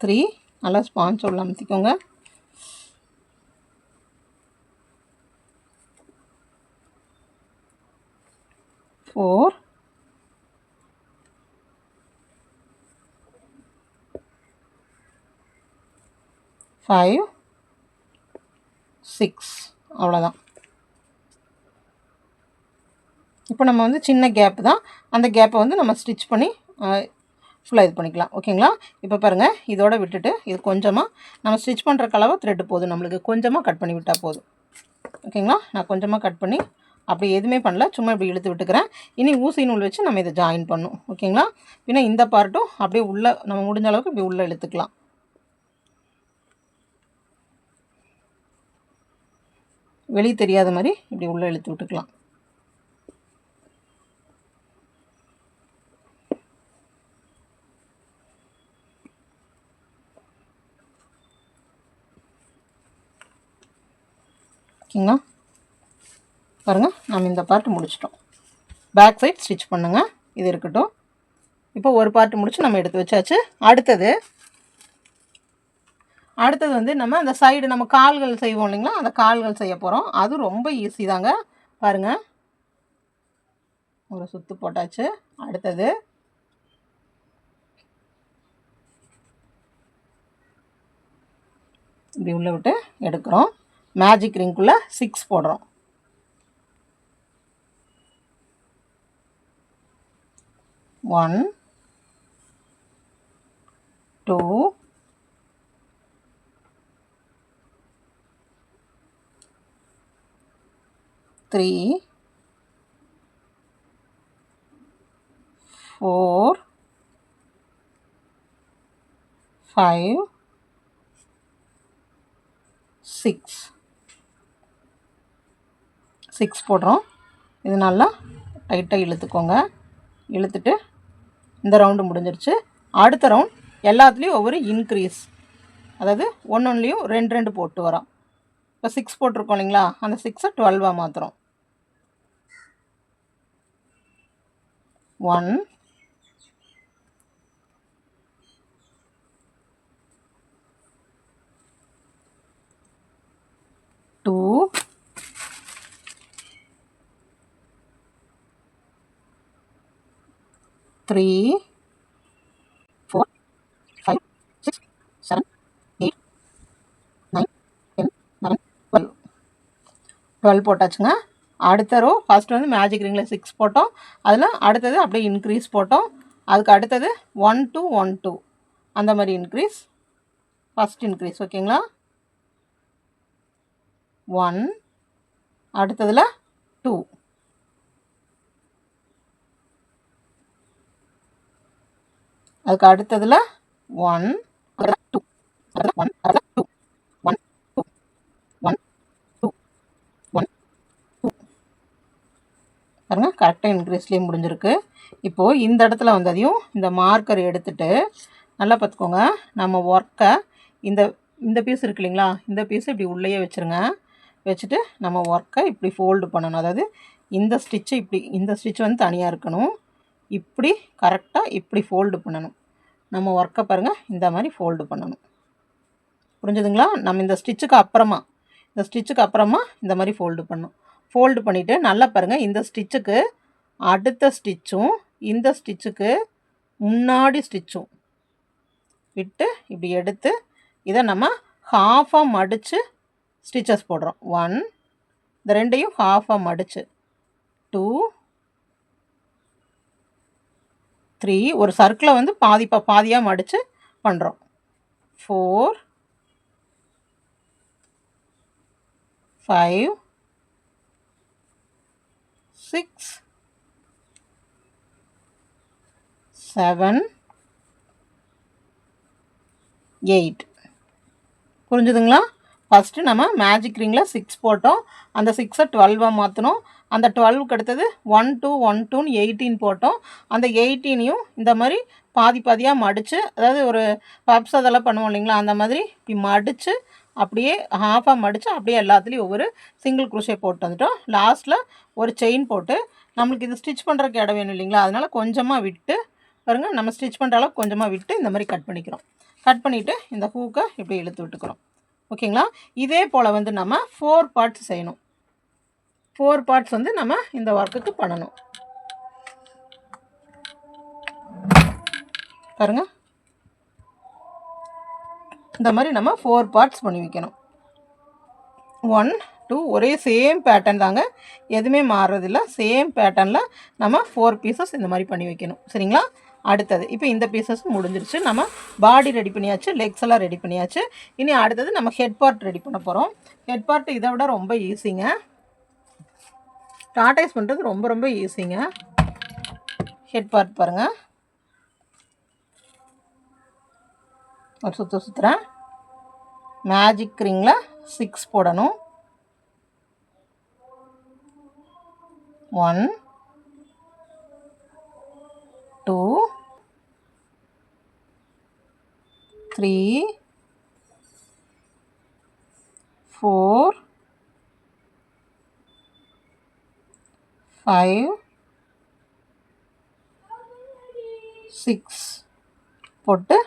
3 நல்லா ஸ்பாஞ்ச் உள்ள அமுத்திக்கோங்க. 4 5 6 அவ்வளோதான். இப்போ நம்ம வந்து சின்ன கேப் தான், அந்த கேப்பை வந்து நம்ம ஸ்டிச் பண்ணி ஃபுல்லாக இது பண்ணிக்கலாம். ஓகேங்களா? இப்போ பாருங்கள் இதோட விட்டுட்டு இது கொஞ்சமாக நம்ம ஸ்டிச் பண்ணுற அளவு த்ரெட்டு போதும், நம்மளுக்கு கொஞ்சமாக கட் பண்ணி விட்டால் போதும். ஓகேங்களா? நான் கொஞ்சமாக கட் பண்ணி அப்படி எதுவுமே பண்ணல, சும்மா இப்படி இழுத்து விட்டுக்கிறேன். இனி ஊசி நூல் வச்சு நம்ம இதை ஜாயின் பண்ணணும். ஓகேங்களா? பின்ன இந்த பார்ட்டும் அப்படியே உள்ளே நம்ம முடிஞ்ச அளவுக்கு இப்படி உள்ளே இழுத்துக்கலாம். வெளியே தெரியாத மாதிரி இப்படி உள்ளே இழுத்து விட்டுக்கலாம். ஓகேங்களா? பாருங்கள், நம்ம இந்த பார்ட் முடிச்சிட்டோம். பேக் சைட் ஸ்டிச் பண்ணுங்கள். இது இருக்கட்டும். இப்போ ஒரு பார்ட் முடிச்சு நம்ம எடுத்து வச்சாச்சு. அடுத்தது வந்து நம்ம அந்த சைடு நம்ம கால்கள் செய்வோம் இல்லைங்களா, அந்த கால்கள் செய்ய போகிறோம். அது ரொம்ப ஈஸி தாங்க. பாருங்கள், ஒரு சுத்து போட்டாச்சு. அடுத்தது இப்படி உள்ள விட்டு எடுக்கிறோம். மேஜிக் ரிங்குள்ளே 6 போடுறோம். 1 2 3 4 5 6 போடுறோம். இது நல்லா டைட்டாக இழுத்துக்கோங்க. இழுத்துட்டு இந்த ரவுண்டு முடிஞ்சிருச்சு. அடுத்த ரவுண்ட் எல்லாத்துலேயும் ஒவ்வொரு இன்க்ரீஸ், அதாவது ஒன்றுலேயும் 2 போட்டு வரோம். இப்போ 6 போட்டிருக்கோம் இல்லைங்களா, அந்த 6 12 மாற்றுறோம். 1 2 3 4 5 6 7 8 9 10 11 12 போட்டாச்சுங்க. அடுத்த ரோ ஃபஸ்ட்டு வந்து மேஜிக் ரிங்கில் 6 போட்டோம். அதில் அடுத்தது அப்படியே இன்க்ரீஸ் போட்டோம். அதுக்கு அடுத்தது 1 2 1 2 அந்த மாதிரி இன்க்ரீஸ். ஃபஸ்ட் இன்க்ரீஸ் ஓகேங்களா, 1 அடுத்ததில் 2 அதுக்கு அடுத்ததில் 1 2 1 2 1 2 1 2 1 2 பாருங்கள், கரெக்டாக இன்க்ரீஸ்லேயே முடிஞ்சிருக்கு. இப்போது இந்த இடத்துல வந்ததையும் இந்த மார்க்கர் எடுத்துகிட்டு நல்லா பார்த்துக்கோங்க. நம்ம ஒர்க்கை இந்த பீஸ் இருக்கு இல்லைங்களா, இந்த பீஸ் இப்படி உள்ளேயே வச்சுருங்க. வச்சுட்டு நம்ம ஒர்க்கை இப்படி ஃபோல்டு பண்ணணும். அதாவது இந்த ஸ்டிச்சு இப்படி, இந்த ஸ்டிச் வந்து தனியாக இருக்கணும். இப்படி கரெக்டாக இப்படி ஃபோல்டு பண்ணணும். நம்ம ஒர்க்கை பாருங்கள், இந்த மாதிரி ஃபோல்டு பண்ணணும். புரிஞ்சுதுங்களா? நம்ம இந்த ஸ்டிச்சுக்கு அப்புறமா இந்த மாதிரி ஃபோல்டு பண்ணணும். ஃபோல்டு பண்ணிவிட்டு நல்லா பாருங்கள், இந்த ஸ்டிச்சுக்கு அடுத்த ஸ்டிச்சும் இந்த ஸ்டிச்சுக்கு முன்னாடி ஸ்டிச்சும் விட்டு இப்படி எடுத்து இதை நம்ம ஹாஃபாக மடித்து ஸ்டிச்சஸ் போடுறோம். 1 இந்த ரெண்டையும் ஹாஃபாக மடித்து 2 3 ஒரு சர்க்கிளை வந்து பாதியாக மடித்து பண்ணுறோம். 4 5 6 7 8 புரிஞ்சுதுங்களா? ஃபஸ்ட்டு நம்ம மேஜிக் ரிங்கில் 6 போட்டோம். அந்த 6 12 மாற்றணும். அந்த 12க்கு அடுத்தது 1 2 1 2 18 போட்டோம். அந்த 18ஐயும் இந்த மாதிரி பாதியாக மடித்து, அதாவது ஒரு பப்ஸ் அதெல்லாம் பண்ணுவோம் இல்லைங்களா, அந்த மாதிரி இப்படி மடித்து அப்படியே ஹாஃபாக மடித்து அப்படியே எல்லாத்துலேயும் ஒவ்வொரு சிங்கிள் குரோஷே போட்டு வந்துட்டோம். லாஸ்ட்டில் ஒரு செயின் போட்டு நம்மளுக்கு இது ஸ்டிச் பண்ணுறதுக்கு இடம் வேணும் இல்லைங்களா, அதனால் கொஞ்சமாக விட்டு பாருங்கள், நம்ம ஸ்டிச் பண்ணுற அளவுக்கு கொஞ்சமாக விட்டு இந்த மாதிரி கட் பண்ணிக்கிறோம். கட் பண்ணிவிட்டு இந்த ஹூக்கை இப்படி இழுத்து விட்டுக்கிறோம். ஓகேங்களா? இதே போல் வந்து நம்ம 4 பார்ட்ஸ் செய்யணும். 4 பார்ட்ஸ் வந்து நம்ம இந்த ஒர்க்குக்கு பண்ணணும். பாருங்கள், இந்த மாதிரி நம்ம 4 பார்ட்ஸ் பண்ணி வைக்கணும். 1 2 ஒரே சேம் பேட்டர்ன் தாங்க, எதுவுமே மாறுறதில்ல. சேம் பேட்டர்னில் நம்ம 4 பீசஸ் இந்த மாதிரி பண்ணி வைக்கணும். சரிங்களா? அடுத்தது இப்போ இந்த பீசஸ் முடிஞ்சிருச்சு. நம்ம பாடி ரெடி பண்ணியாச்சு, லெக்ஸ் எல்லாம் ரெடி பண்ணியாச்சு. இனி அடுத்தது நம்ம ஹெட் பார்ட் ரெடி பண்ண போகிறோம். ஹெட் பார்ட் இதை விட ரொம்ப ஈஸிங்க. டார்டைஸ் பண்ணுறது ரொம்ப ரொம்ப ஈஸிங்க. ஹெட் பார்ட் பாருங்கள், ஒரு சுற்றுறேன். மேஜிக் ரிங்கில் 6 போடணும். 1 2 3 4 5 6 போட்டு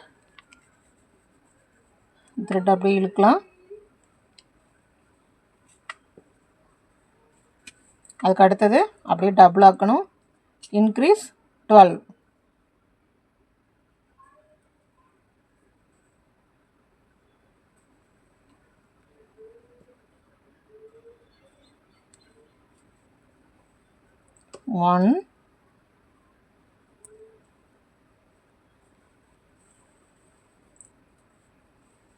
த்ரெட் அப்படியே இழுக்கலாம். அதுக்கு அடுத்தது அப்படியே டபுள் ஆக்கணும். இன்க்ரீஸ் 12. One,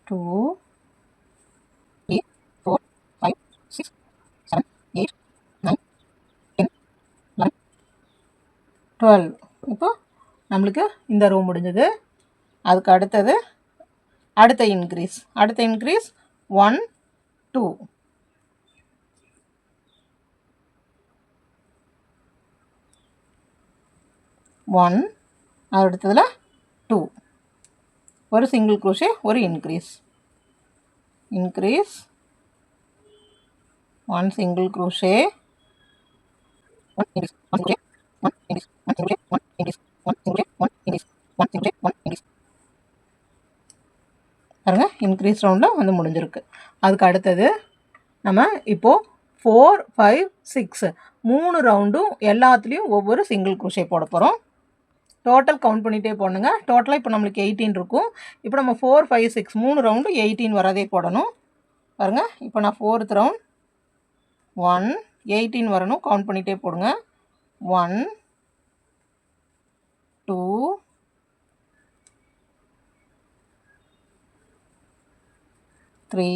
2 3 4 5 6 7 8 9 10 11 12. இப்போ நம்மளுக்கு இந்த ரோ முடிஞ்சது. அதுக்கு அடுத்தது அடுத்த இன்க்ரீஸ் 1 2 1 அடுத்ததில் 2, ஒரு சிங்கிள் க்ரோஷே, ஒரு increase 1 single crochet, 1 increase 1 crochet 1 increase 1 crochet 1 increase 1 crochet 1 increase 1 crochet 1 increase. பாருங்கள், இன்க்ரீஸ் ரவுண்டில் வந்து முடிஞ்சிருக்கு. அதுக்கு அடுத்தது நம்ம இப்போது 4 5 6 3 ரவுண்டும் எல்லாத்துலேயும் ஒவ்வொரு சிங்கிள் க்ரோஷே போட போகிறோம். டோட்டல் கவுண்ட் பண்ணிகிட்டே போடணுங்க. டோட்டலாக இப்போ நம்மளுக்கு 18 இருக்கும். இப்போ நம்ம 4 5 6 3 ரவுண்டு 18 வரதே போடணும். பாருங்கள், இப்போ நான் 4th ரவுண்ட் 1 18 வரணும். கவுண்ட் பண்ணிகிட்டே போடுங்க. 1 2 3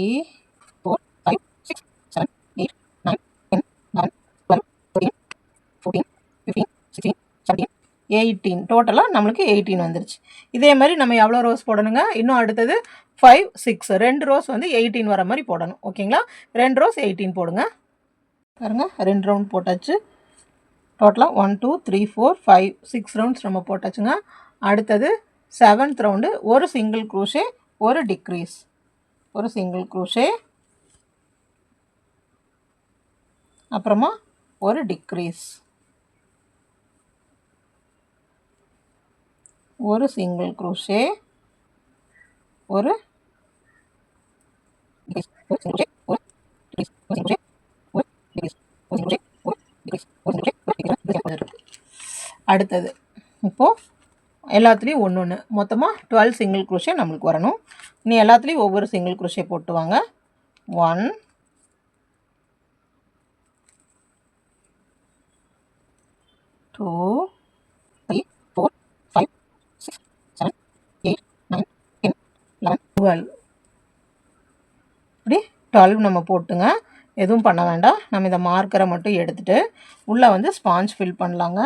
4 5 6 7 8 9 10 11 12 13 14 15 16 17 18. டோட்டலாக நம்மளுக்கு 18 வந்துருச்சு. இதே மாதிரி நம்ம எவ்வளோ ரோஸ் போடணுங்க? இன்னும் அடுத்தது 5 6 2 ரோஸ் வந்து 18 வர மாதிரி போடணும். ஓகேங்களா? 2 ரோஸ் 18 போடுங்க. பாருங்க, 2 ரவுண்ட் போட்டாச்சு. டோட்டலாக 1 2 3 4 5 6 ரவுண்ட்ஸ் நம்ம போட்டாச்சுங்க. அடுத்தது 7th ரவுண்டு ஒரு சிங்கிள் க்ரோஷே, ஒரு டிக்ரீஸ், ஒரு சிங்கிள் க்ரோஷே, அப்புறமா ஒரு டிக்ரீஸ், ஒரு சிங்கிள் க்ரோஷே, ஒரு அடுத்தது இப்போது எல்லாத்துலேயும் ஒன்று ஒன்று மொத்தமாக 12 சிங்கிள் க்ரோஷே நம்மளுக்கு வரணும். இனி எல்லாத்துலேயும் ஒவ்வொரு சிங்கிள் க்ரோஷே போட்டு வாங்க. 1 2 3 4 5 6 7 8 9 10 11 12. இப்படி 12 நம்ம போட்டுங்க. எதுவும் பண்ண வேண்டாம். நம்ம இந்த மார்க்கரை மட்டும் எடுத்துகிட்டு உள்ளே வந்து ஸ்பாஞ்ச் ஃபில் பண்ணலாங்க.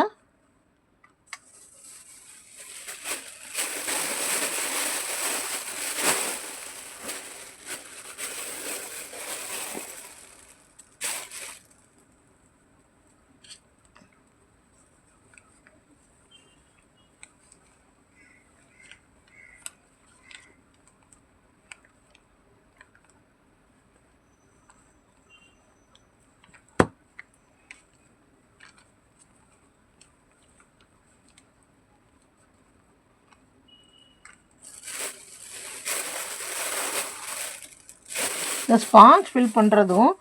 இந்த ஸ்பாஞ்ச் ஃபில் பண்ணுறதும்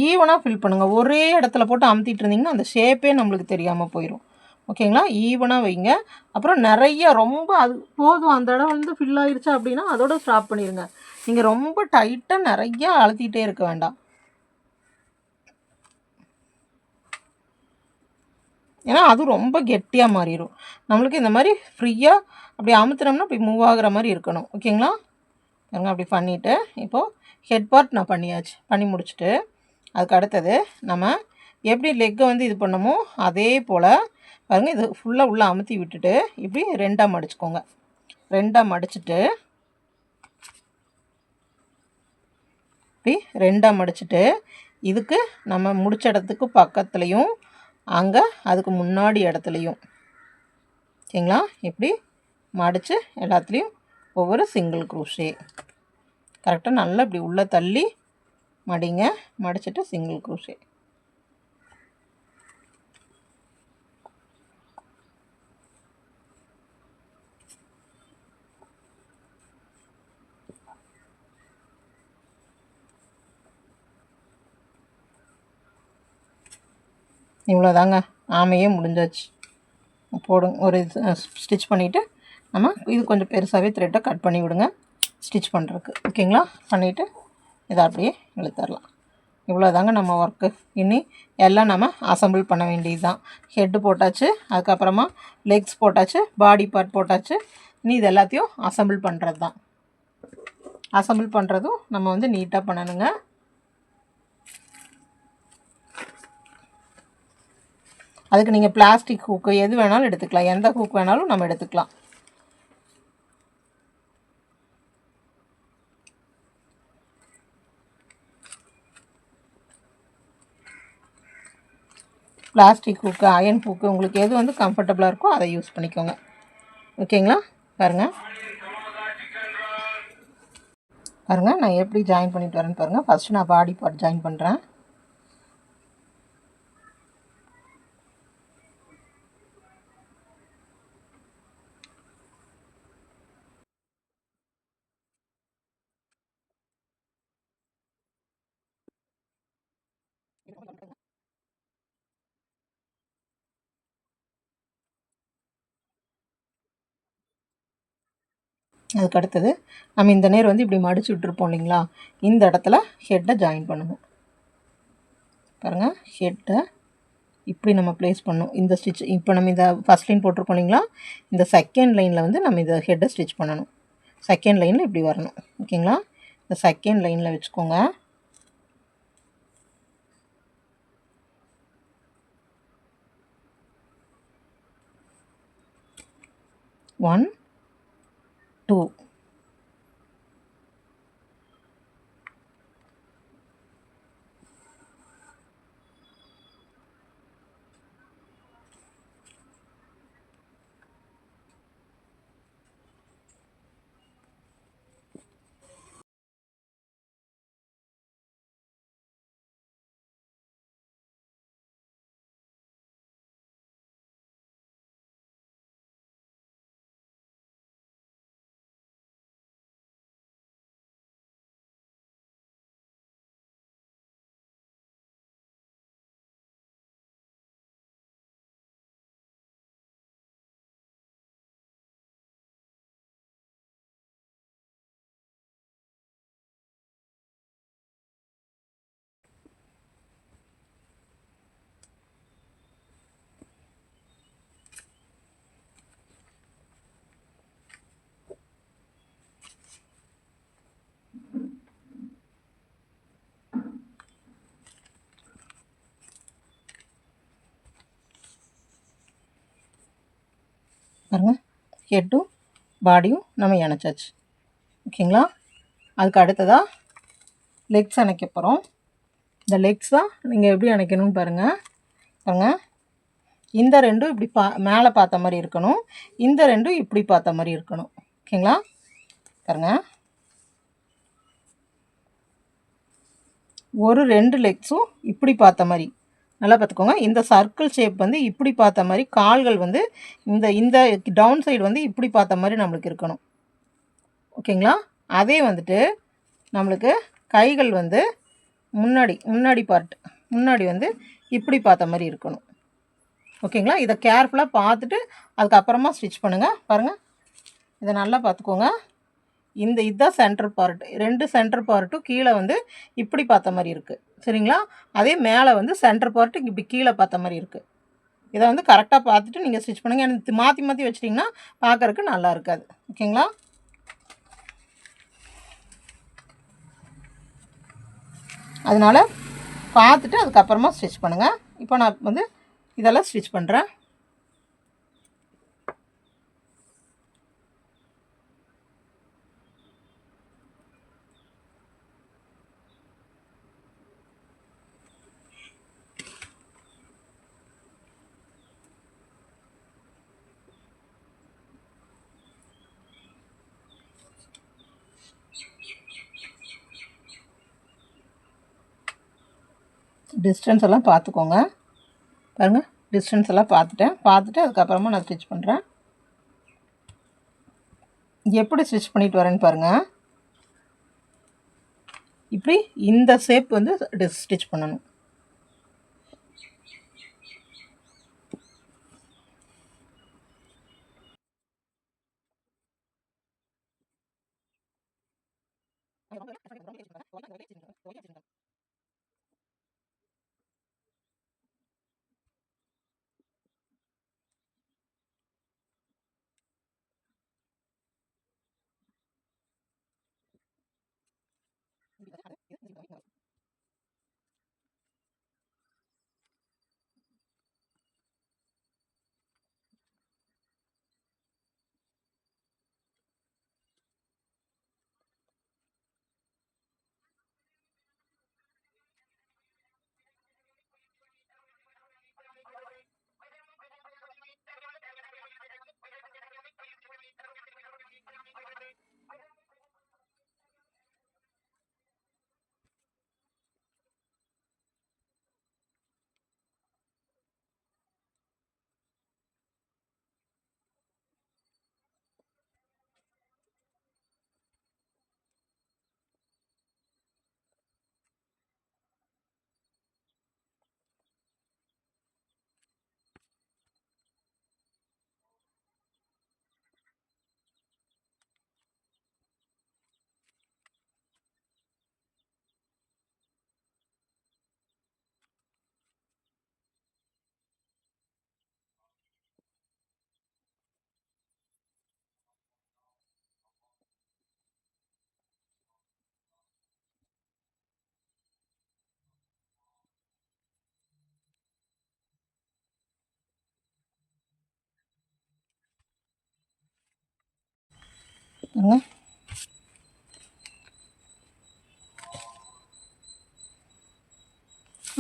ஈவனாக ஃபில் பண்ணுங்கள். ஒரே இடத்துல போட்டு அமுத்திட்டு இருந்தீங்கன்னா அந்த ஷேப்பே நம்மளுக்கு தெரியாமல் போயிடும். ஓகேங்களா? ஈவனாக வைங்க. அப்புறம் நிறைய ரொம்ப அது போதும், அந்த இடம் வந்து ஃபில் ஆயிடுச்சு அப்படின்னா அதோட ஸ்டாப் பண்ணிடுங்க. நீங்கள் ரொம்ப டைட்டாக நிறைய அழுத்திட்டே இருக்க வேண்டாம். ஏன்னா அது ரொம்ப கெட்டியாக மாறிடும். நம்மளுக்கு இந்த மாதிரி ஃப்ரீயாக அப்படி அமுத்துனோம்னா அப்படி மூவ் ஆகுற மாதிரி இருக்கணும். ஓகேங்களா? அப்படி பண்ணிவிட்டு இப்போது ஹெட் பார்ட் நான் பண்ணியாச்சு. பண்ணி முடிச்சுட்டு அதுக்கு அடுத்தது நம்ம எப்படி லெக்கை வந்து இது பண்ணமோ அதே போல் பாருங்கள், இது ஃபுல்லாக உள்ளே அமுத்தி விட்டுட்டு இப்படி 2ஆக மடிச்சுக்கோங்க. 2ஆக மடிச்சுட்டு இப்படி 2ஆக மடிச்சுட்டு இதுக்கு நம்ம முடிச்ச இடத்துக்கு பக்கத்துலேயும் அங்கே அதுக்கு முன்னாடி இடத்துலையும் சரிங்களா, இப்படி மடித்து எல்லாத்துலேயும் ஒவ்வொரு சிங்கிள் க்ரோஷே கரெக்டாக நல்லா இப்படி உள்ளே தள்ளி மடிங்க. மடிச்சுட்டு சிங்கிள் க்ரோஷே. இவ்வளோதாங்க, ஆமையே முடிஞ்சாச்சு. போடுங்க, ஒரு ஸ்டிச் பண்ணிவிட்டு நம்ம இது கொஞ்சம் பெருசாகவே த்ரெட்டை கட் பண்ணி விடுங்க ஸ்டிச் பண்ணுறதுக்கு. ஓகேங்களா, பண்ணிவிட்டு இதை அப்படியே இழுத்தரலாம். இவ்வளோதாங்க நம்ம ஒர்க்கு. இனி எல்லாம் நம்ம அசம்பிள் பண்ண வேண்டியது தான். ஹெட்டு போட்டாச்சு, அதுக்கப்புறமா லெக்ஸ் போட்டாச்சு, பாடி பார்ட் போட்டாச்சு. இனி இது எல்லாத்தையும் அசம்பிள் பண்ணுறது தான். அசம்பிள் பண்ணுறதும் நம்ம வந்து நீட்டாக பண்ணணுங்க. அதுக்கு நீங்கள் பிளாஸ்டிக் ஹூக்கு எது வேணாலும் எடுத்துக்கலாம், எந்த ஹூக் வேணாலும் நம்ம எடுத்துக்கலாம். பிளாஸ்டிக் ஹூக்கு, அயன் ஹூக்கு, உங்களுக்கு எது வந்து கம்ஃபர்டபுளாக இருக்கோ அதை யூஸ் பண்ணிக்கோங்க. ஓகேங்களா, பாருங்கள் பாருங்கள் நான் எப்படி ஜாயின் பண்ணிட்டு வரேன்னு பாருங்கள். ஃபஸ்ட்டு நான் பாடி பார்ட் ஜாயின் பண்ணுறேன். அதுக்கு அடுத்தது நம்ம இந்த நேர் வந்து இப்படி மடிச்சு விட்டுருப்போம் இல்லைங்களா, இந்த இடத்துல ஹெட்டை ஜாயின் பண்ணுங்கள். பாருங்கள், ஹெட்டை இப்படி நம்ம ப்ளேஸ் பண்ணணும். இந்த ஸ்டிச் இப்போ நம்ம இந்த ஃபஸ்ட் லைன் போட்டிருக்கோம் இல்லைங்களா, இந்த செகண்ட் லைனில் வந்து நம்ம இந்த ஹெட்டை ஸ்டிச் பண்ணணும். செகண்ட் லைனில் இப்படி வரணும். ஓகேங்களா, இந்த செகண்ட் லைனில் வச்சுக்கோங்க. ஒன் 2 பாருங்கள், ஹெட்டும் பாடியும் நம்ம இணைச்சாச்சு. ஓகேங்களா, அதுக்கு அடுத்ததாக லெக்ஸ் அணைக்க போகிறோம். இந்த லெக்ஸ் தான் நீங்கள் எப்படி அணைக்கணும்னு பாருங்கள். பாருங்கள், இந்த ரெண்டும் இப்படி மேலே பார்த்த மாதிரி இருக்கணும், இந்த ரெண்டும் இப்படி பார்த்த மாதிரி இருக்கணும். ஓகேங்களா, பாருங்கள், ஒரு 2 லெக்ஸும் இப்படி பார்த்த மாதிரி நல்லா பார்த்துக்கோங்க. இந்த சர்க்கிள் ஷேப் வந்து இப்படி பார்த்த மாதிரி, கால்கள் வந்து இந்த இந்த டவுன் சைடு வந்து இப்படி பார்த்த மாதிரி நம்மளுக்கு இருக்கணும். ஓகேங்களா, அதே வந்துட்டு நம்மளுக்கு கைகள் வந்து முன்னாடி பார்ட் முன்னாடி வந்து இப்படி பார்த்த மாதிரி இருக்கணும். ஓகேங்களா, இதை கேர்ஃபுல்லாக பார்த்துட்டு அதுக்கப்புறமா ஸ்டிச் பண்ணுங்கள். பாருங்கள், இதை நல்லா பார்த்துக்கோங்க. இதுதான் சென்டர் பார்ட், 2 சென்டர் பார்ட்டும் கீழே வந்து இப்படி பார்த்த மாதிரி இருக்குது. சரிங்களா, அதே மேலே வந்து சென்டர் பார்ட்டு இப்படி கீழே பார்த்த மாதிரி இருக்குது. இதை வந்து கரெக்டாக பார்த்துட்டு நீங்கள் ஸ்டிச் பண்ணுங்கள். எனக்கு மாற்றி மாற்றி வச்சிட்டிங்கன்னா பார்க்குறக்கு நல்லா இருக்காது. ஓகேங்களா, அதனால் பார்த்துட்டு அதுக்கப்புறமா ஸ்டிச் பண்ணுங்கள். இப்போ நான் வந்து இதெல்லாம் ஸ்டிச் பண்ணுறேன். டிஸ்டன்ஸ் எல்லாம் பார்த்துக்கோங்க. பாருங்கள், டிஸ்டன்ஸ் எல்லாம் பார்த்துட்டு அதுக்கப்புறமா நான் ஸ்டிச் பண்ணுறேன். எப்படி ஸ்டிச் பண்ணிட்டு வரேன்னு பாருங்கள். இப்படி இந்த ஷேப் வந்து ஸ்டிச் பண்ணணும்.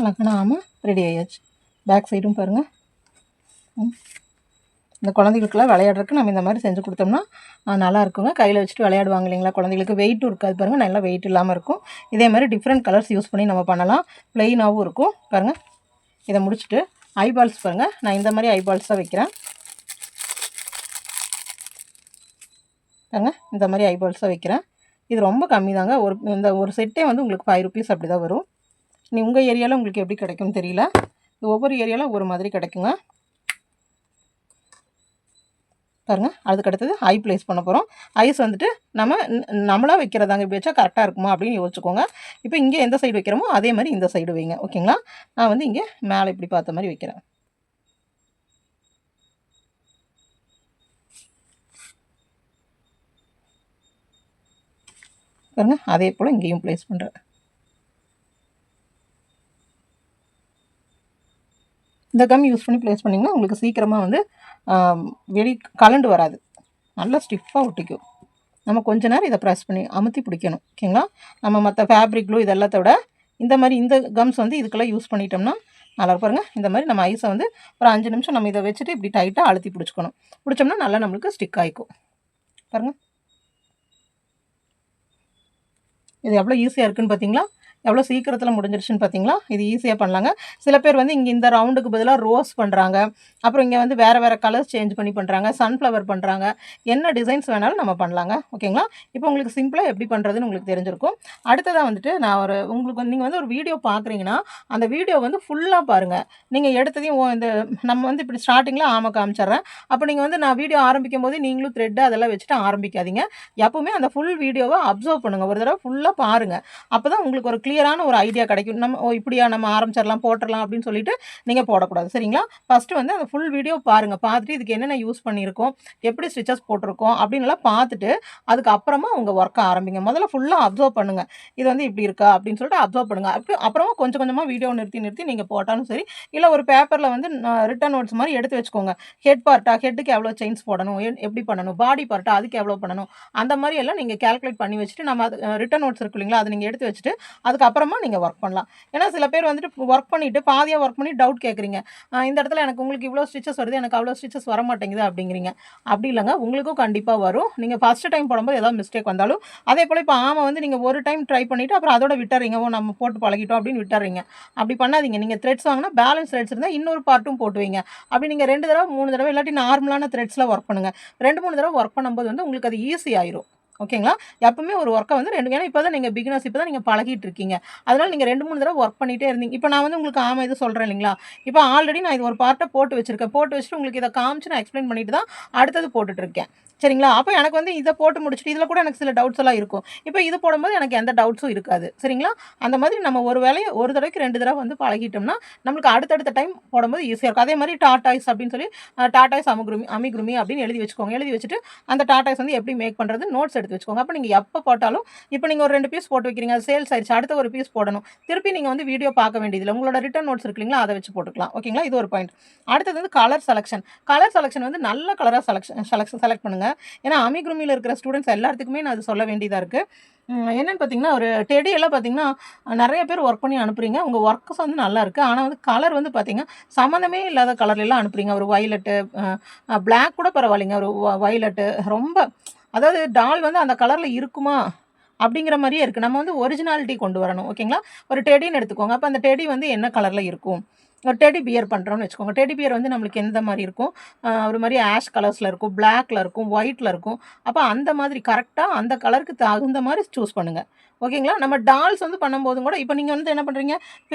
அழகான ரெடி ஆயாச்சு. பேக் சைடும் பாருங்கள். இந்த குழந்தைகளுக்குலாம் விளையாடுறதுக்கு நம்ம இந்த மாதிரி செஞ்சு கொடுத்தோம்னா நல்லா இருக்குங்க. கையில் வச்சுட்டு விளையாடுவாங்க இல்லைங்களா, குழந்தைகளுக்கு வெயிட்டும் இருக்காது பாருங்கள், நல்லா வெயிட் இல்லாமல் இருக்கும். இதே மாதிரி டிஃப்ரெண்ட் கலர்ஸ் யூஸ் பண்ணி நம்ம பண்ணலாம். ப்ளெயினாகவும் இருக்கும் பாருங்கள். இதை முடிச்சுட்டு ஐபால்ஸ் பாருங்கள், நான் இந்த மாதிரி ஐபால்ஸ் தான் வைக்கிறேன் பாருங்கள். இந்த மாதிரி ஐபால்ஸ் தான் வைக்கிறேன். இது ரொம்ப கம்மி தாங்க. ஒரு செட்டே வந்து உங்களுக்கு 5 ருபீஸ் அப்படி தான் வரும். உங்கள் ஏரியாவில் உங்களுக்கு எப்படி கிடைக்கும்னு தெரியல. ஒவ்வொரு ஏரியாவில் ஒரு மாதிரி கிடைக்குங்க பாருங்கள். அதுக்கு அடுத்தது ஐ ப்ளேஸ் பண்ண போகிறோம். ஐஸ் வந்துட்டு நம்மளாக வைக்கிறதாங்க. இப்படி வச்சா கரெக்டாக இருக்குமா அப்படின்னு யோசிச்சுக்கோங்க. இப்போ இங்கே எந்த சைடு வைக்கிறோமோ அதே மாதிரி இந்த சைடு வைங்க, ஓகேங்களா. நான் வந்து இங்கே மேலே இப்படி பார்த்த மாதிரி வைக்கிறேன் பாருங்கள். அதே போல் இங்கேயும் ப்ளேஸ் பண்ணுறேன். இந்த கம் யூஸ் பண்ணி ப்ளேஸ் பண்ணிங்கன்னா உங்களுக்கு சீக்கிரமாக வந்து கலண்டு வராது, நல்லா ஸ்டிஃபாக ஒட்டிக்கும். நம்ம கொஞ்ச நேரம் இதை ப்ரெஸ் பண்ணி அமுத்தி பிடிக்கணும், ஓகேங்களா. நம்ம மற்ற ஃபேப்ரிக் க்ளூ இதெல்லாத்த விட இந்த மாதிரி இந்த கம்ஸ் வந்து இதுக்கெல்லாம் யூஸ் பண்ணிட்டோம்னா நல்லா பாருங்கள். இந்த மாதிரி நம்ம ஐஸை வந்து ஒரு 5 நிமிஷம் நம்ம இதை வச்சுட்டு இப்படி டைட்டாக அழுத்தி பிடிச்சிக்கணும். பிடிச்சோம்னா நல்லா நம்மளுக்கு ஸ்டிக் ஆகிக்கும் பாருங்கள். இது எவ்வளோ ஈஸியாக இருக்குதுன்னு பார்த்தீங்களா, எவ்வளோ சீக்கிரத்தில் முடிஞ்சிருச்சுன்னு பார்த்தீங்களா. இது ஈஸியாக பண்ணலாங்க. சில பேர் வந்து இங்கே இந்த ரவுண்டுக்கு பதிலாக ரோஸ் பண்ணுறாங்க, அப்புறம் இங்கே வந்து வேறு கலர்ஸ் சேஞ்ச் பண்ணி பண்ணுறாங்க, சன்ஃப்ளவர் பண்ணுறாங்க. என்ன டிசைன்ஸ் வேணாலும் நம்ம பண்ணலாங்க, ஓகேங்களா. இப்போ உங்களுக்கு சிம்பிளாக எப்படி பண்ணுறதுன்னு உங்களுக்கு தெரிஞ்சிருக்கும். அடுத்ததாக வந்துட்டு நான் உங்களுக்கு நீங்கள் வந்து ஒரு வீடியோ பார்க்குறீங்கன்னா அந்த வீடியோ வந்து ஃபுல்லாக பாருங்கள். நீங்கள் எடுத்ததையும் இந்த நம்ம வந்து இப்படி ஸ்டார்டிங்கில் காமிச்சிட்றேன். அப்போ நீங்கள் வந்து நான் வீடியோ ஆரம்பிக்கும் போது நீங்களும் த்ரெட்டு அதெல்லாம் வச்சுட்டு ஆரம்பிக்காதீங்க. எப்போவுமே அந்த ஃபுல் வீடியோவை அப்சர்வ் பண்ணுங்கள். ஒரு தடவை ஃபுல்லாக பாருங்கள். அப்போ தான் உங்களுக்கு ஒரு கிளியரான ஒரு ஐடியா கிடைக்கும். நம்ம இப்படியா நம்ம ஆரம்பிச்சிடலாம் போட்டுடலாம் அப்படின்னு சொல்லிட்டு நீங்கள் போடக்கூடாது. சரிங்களா? ஃபஸ்ட்டு வந்து அந்த ஃபுல் வீடியோ பாருங்கள். பார்த்துட்டு இதுக்கு என்னென்ன யூஸ் பண்ணியிருக்கோம், எப்படி ஸ்டிச்சஸ் போட்டிருக்கோம் அப்படின்னுலாம் பார்த்துட்டு அதுக்கப்புறமா உங்கள் ஒர்க்கை ஆரம்பிங்க. முதல்ல ஃபுல்லாக அப்சர்வ் பண்ணுங்கள். இது வந்து இப்படி இருக்கா அப்படின்னு சொல்லிட்டு அப்சர்வ் பண்ணுங்கள். அப்புறமா கொஞ்சம் கொஞ்சமாக வீடியோ நிறுத்தி நிறுத்தி நீங்கள் போட்டாலும் சரி, இல்லை ஒரு பேப்பரில் வந்து ரிட்டன் நோட்ஸ் மாதிரி எடுத்து வச்சுக்கோங்க. ஹெட் பார்ட்டா, ஹெட்டுக்கு எவ்வளோ செயின்ஸ் போடணும், எப்படி பண்ணணும், பாடி பார்ட்டா அதுக்கு எவ்வளோ பண்ணணும், அந்த மாதிரி எல்லாம் நீங்கள் கேல்குலேட் பண்ணி வச்சுட்டு நம்ம அது ரிட்டன் நோட்ஸ் இருக்கு இல்லைங்களா, அதை நீங்கள் எடுத்து வச்சுட்டு அதுக்கப்புறமா நீங்கள் ஒர்க் பண்ணலாம். ஏன்னா சில பேர் வந்துட்டு ஒர்க் பண்ணிவிட்டு பாதியாக ஒர்க் பண்ணி டவுட் கேட்குறீங்க. இந்த இடத்துல எனக்கு உங்களுக்கு இவ்வளோ ஸ்டிச்சஸ் வருது, எனக்கு அவ்வளோ ஸ்டிச்சஸ் வர மாட்டேங்குது அப்படிங்கிறீங்க. அப்படி இல்லைங்க, உங்களுக்கும் கண்டிப்பாக வரும். நீங்கள் ஃபஸ்ட்டு டைம் போடும்போது ஏதாவது மிஸ்டேக் வந்தாலும், அதே போல் இப்போ வந்து நீங்கள் ஒரு டைம் ட்ரை பண்ணிவிட்டு அப்புறம் அதோட விட்டுறீங்க. நம்ம போட்டு பழகிட்டோம் அப்படின்னு விட்டுறீங்க. அப்படி பண்ணாதீங்க. நீங்கள் த்ரெட்ஸ் வாங்கினா பேலன்ஸ் த்ரெட்ஸ் இருந்தால் இன்னொரு பார்ட்டும் போட்டு வைங்க. அப்படி நீங்கள் 2 தடவை 3 தடவை இல்லாட்டி நார்மலான த்ரெட்ஸில் ஒர்க் பண்ணுங்கள். 2 3 தடவை ஒர்க் பண்ணும்போது வந்து உங்களுக்கு அது ஈஸி ஆயிரும். ஓகேங்களா? எப்பவுமே ஒரு ஒர்க்கை வந்து 2 ஏன்னா இப்போ தான் நீங்கள் பிகினர்ஸ், இப்போ தான் நீங்கள் பழகிட்டு இருக்கீங்க. அதனால் நீங்கள் 2 3 தடவை ஒர்க் பண்ணிகிட்டே இருந்தீங்க. இப்போ நான் வந்து உங்களுக்கு இது சொல்கிறேன் இல்லைங்களா? இப்போ ஆல்ரெடி நான் இது ஒரு பார்ட்டை போட்டு வச்சுருக்கேன். போட்டு வச்சுட்டு உங்களுக்கு இதை காமிச்சு நான் எக்ஸ்பிளைன் பண்ணிட்டு தான் அடுத்தது போட்டுட்ருக்கேன். சரிங்களா? அப்போ எனக்கு வந்து இதை போட்டு முடிச்சுட்டு இதில் கூட எனக்கு சில டவுட்ஸ் எல்லாம் இருக்கும். இப்போ இது போடும்போது எனக்கு எந்த டவுட்ஸும் இருக்காது. சரிங்களா? அந்த மாதிரி நம்ம ஒரு வேலையை ஒரு தடவைக்கு 2 தடவை வந்து பழகிட்டோம்னா நம்மளுக்கு அடுத்தடுத்த டைம் போடும்போது ஈஸியாக இருக்கும். அதே மாதிரி டாட்டாய்ஸ் அப்படின்னு சொல்லி டாட்டாய்ஸ் அமிகுருமி அப்படின்னு எழுதி வச்சுக்கோங்க. எழுதி வச்சுட்டு அந்த டாட்டாய்ஸ் வந்து எப்படி மேக் பண்ணுறது நோட்ஸ் எடுத்து வச்சுக்கோங்க. அப்போ நீங்கள் எப்போ போட்டாலும் இப்போ நீங்கள் ஒரு 2 பீஸ் போட்டு வைக்கிறீங்க, அது சேல்ஸ் ஆயிடுச்சு, அடுத்த ஒரு பீஸ் போடணும், திருப்பி நீங்கள் வந்து வீடியோ பார்க்க வேண்டியதில்லை. உங்களோட ரிட்டன் நோட்ஸ் இருக்கு இல்லைங்களா, அதை வச்சு போட்டுக்கலாம். ஓகேங்களா? இது ஒரு பாயிண்ட். அடுத்தது வந்து கலர் செலெக்ஷன். கலர் செலெக்ஷன் வந்து நல்ல கலராக செலக்ட் பண்ணுங்கள். ஏன்னா அமிகுருமியில் இருக்கிற ஸ்டூடெண்ட்ஸ் எல்லாத்துக்குமே நான் அது சொல்ல வேண்டியதாக இருக்குது. என்னென்னு பார்த்தீங்கன்னா, ஒரு டெடி எல்லாம் பார்த்தீங்கன்னா நிறைய பேர் ஒர்க் பண்ணி அனுப்புகிறீங்க. உங்கள் ஒர்க்ஸ் வந்து நல்லா இருக்குது. ஆனால் வந்து கலர் வந்து பார்த்தீங்கன்னா சம்மந்தமே இல்லாத கலர்லாம் அனுப்புகிறீங்க. ஒரு வயலட்டு, பிளாக் கூட பரவாயில்லைங்க, ஒரு வயலட்டு ரொம்ப, அதாவது டால் வந்து அந்த கலரில் இருக்குமா அப்படிங்கிற மாதிரியே இருக்குது. நம்ம வந்து ஒரிஜினாலிட்டி கொண்டு வரணும். ஓகேங்களா? ஒரு டெடின்னு எடுத்துக்கோங்க. அப்போ அந்த டெடி வந்து என்ன கலரில் இருக்கும்? ஒரு டெடி பியர் பண்ணுறோன்னு வச்சுக்கோங்க. டெடி பியர் வந்து நம்மளுக்கு எந்த மாதிரி இருக்கும்? ஒரு மாதிரி ஆஷ் கலர்ஸில் இருக்கும், பிளாக்ல இருக்கும், ஒயிட்டில் இருக்கும். அப்போ அந்த மாதிரி கரெக்டாக அந்த கலருக்கு தகுந்த மாதிரி சூஸ் பண்ணுங்கள். ஓகேங்களா? நம்ம டால்ஸ் வந்து பண்ணும்போதும் கூட இப்போ நீங்கள் வந்து என்ன பண்ணுறீங்க,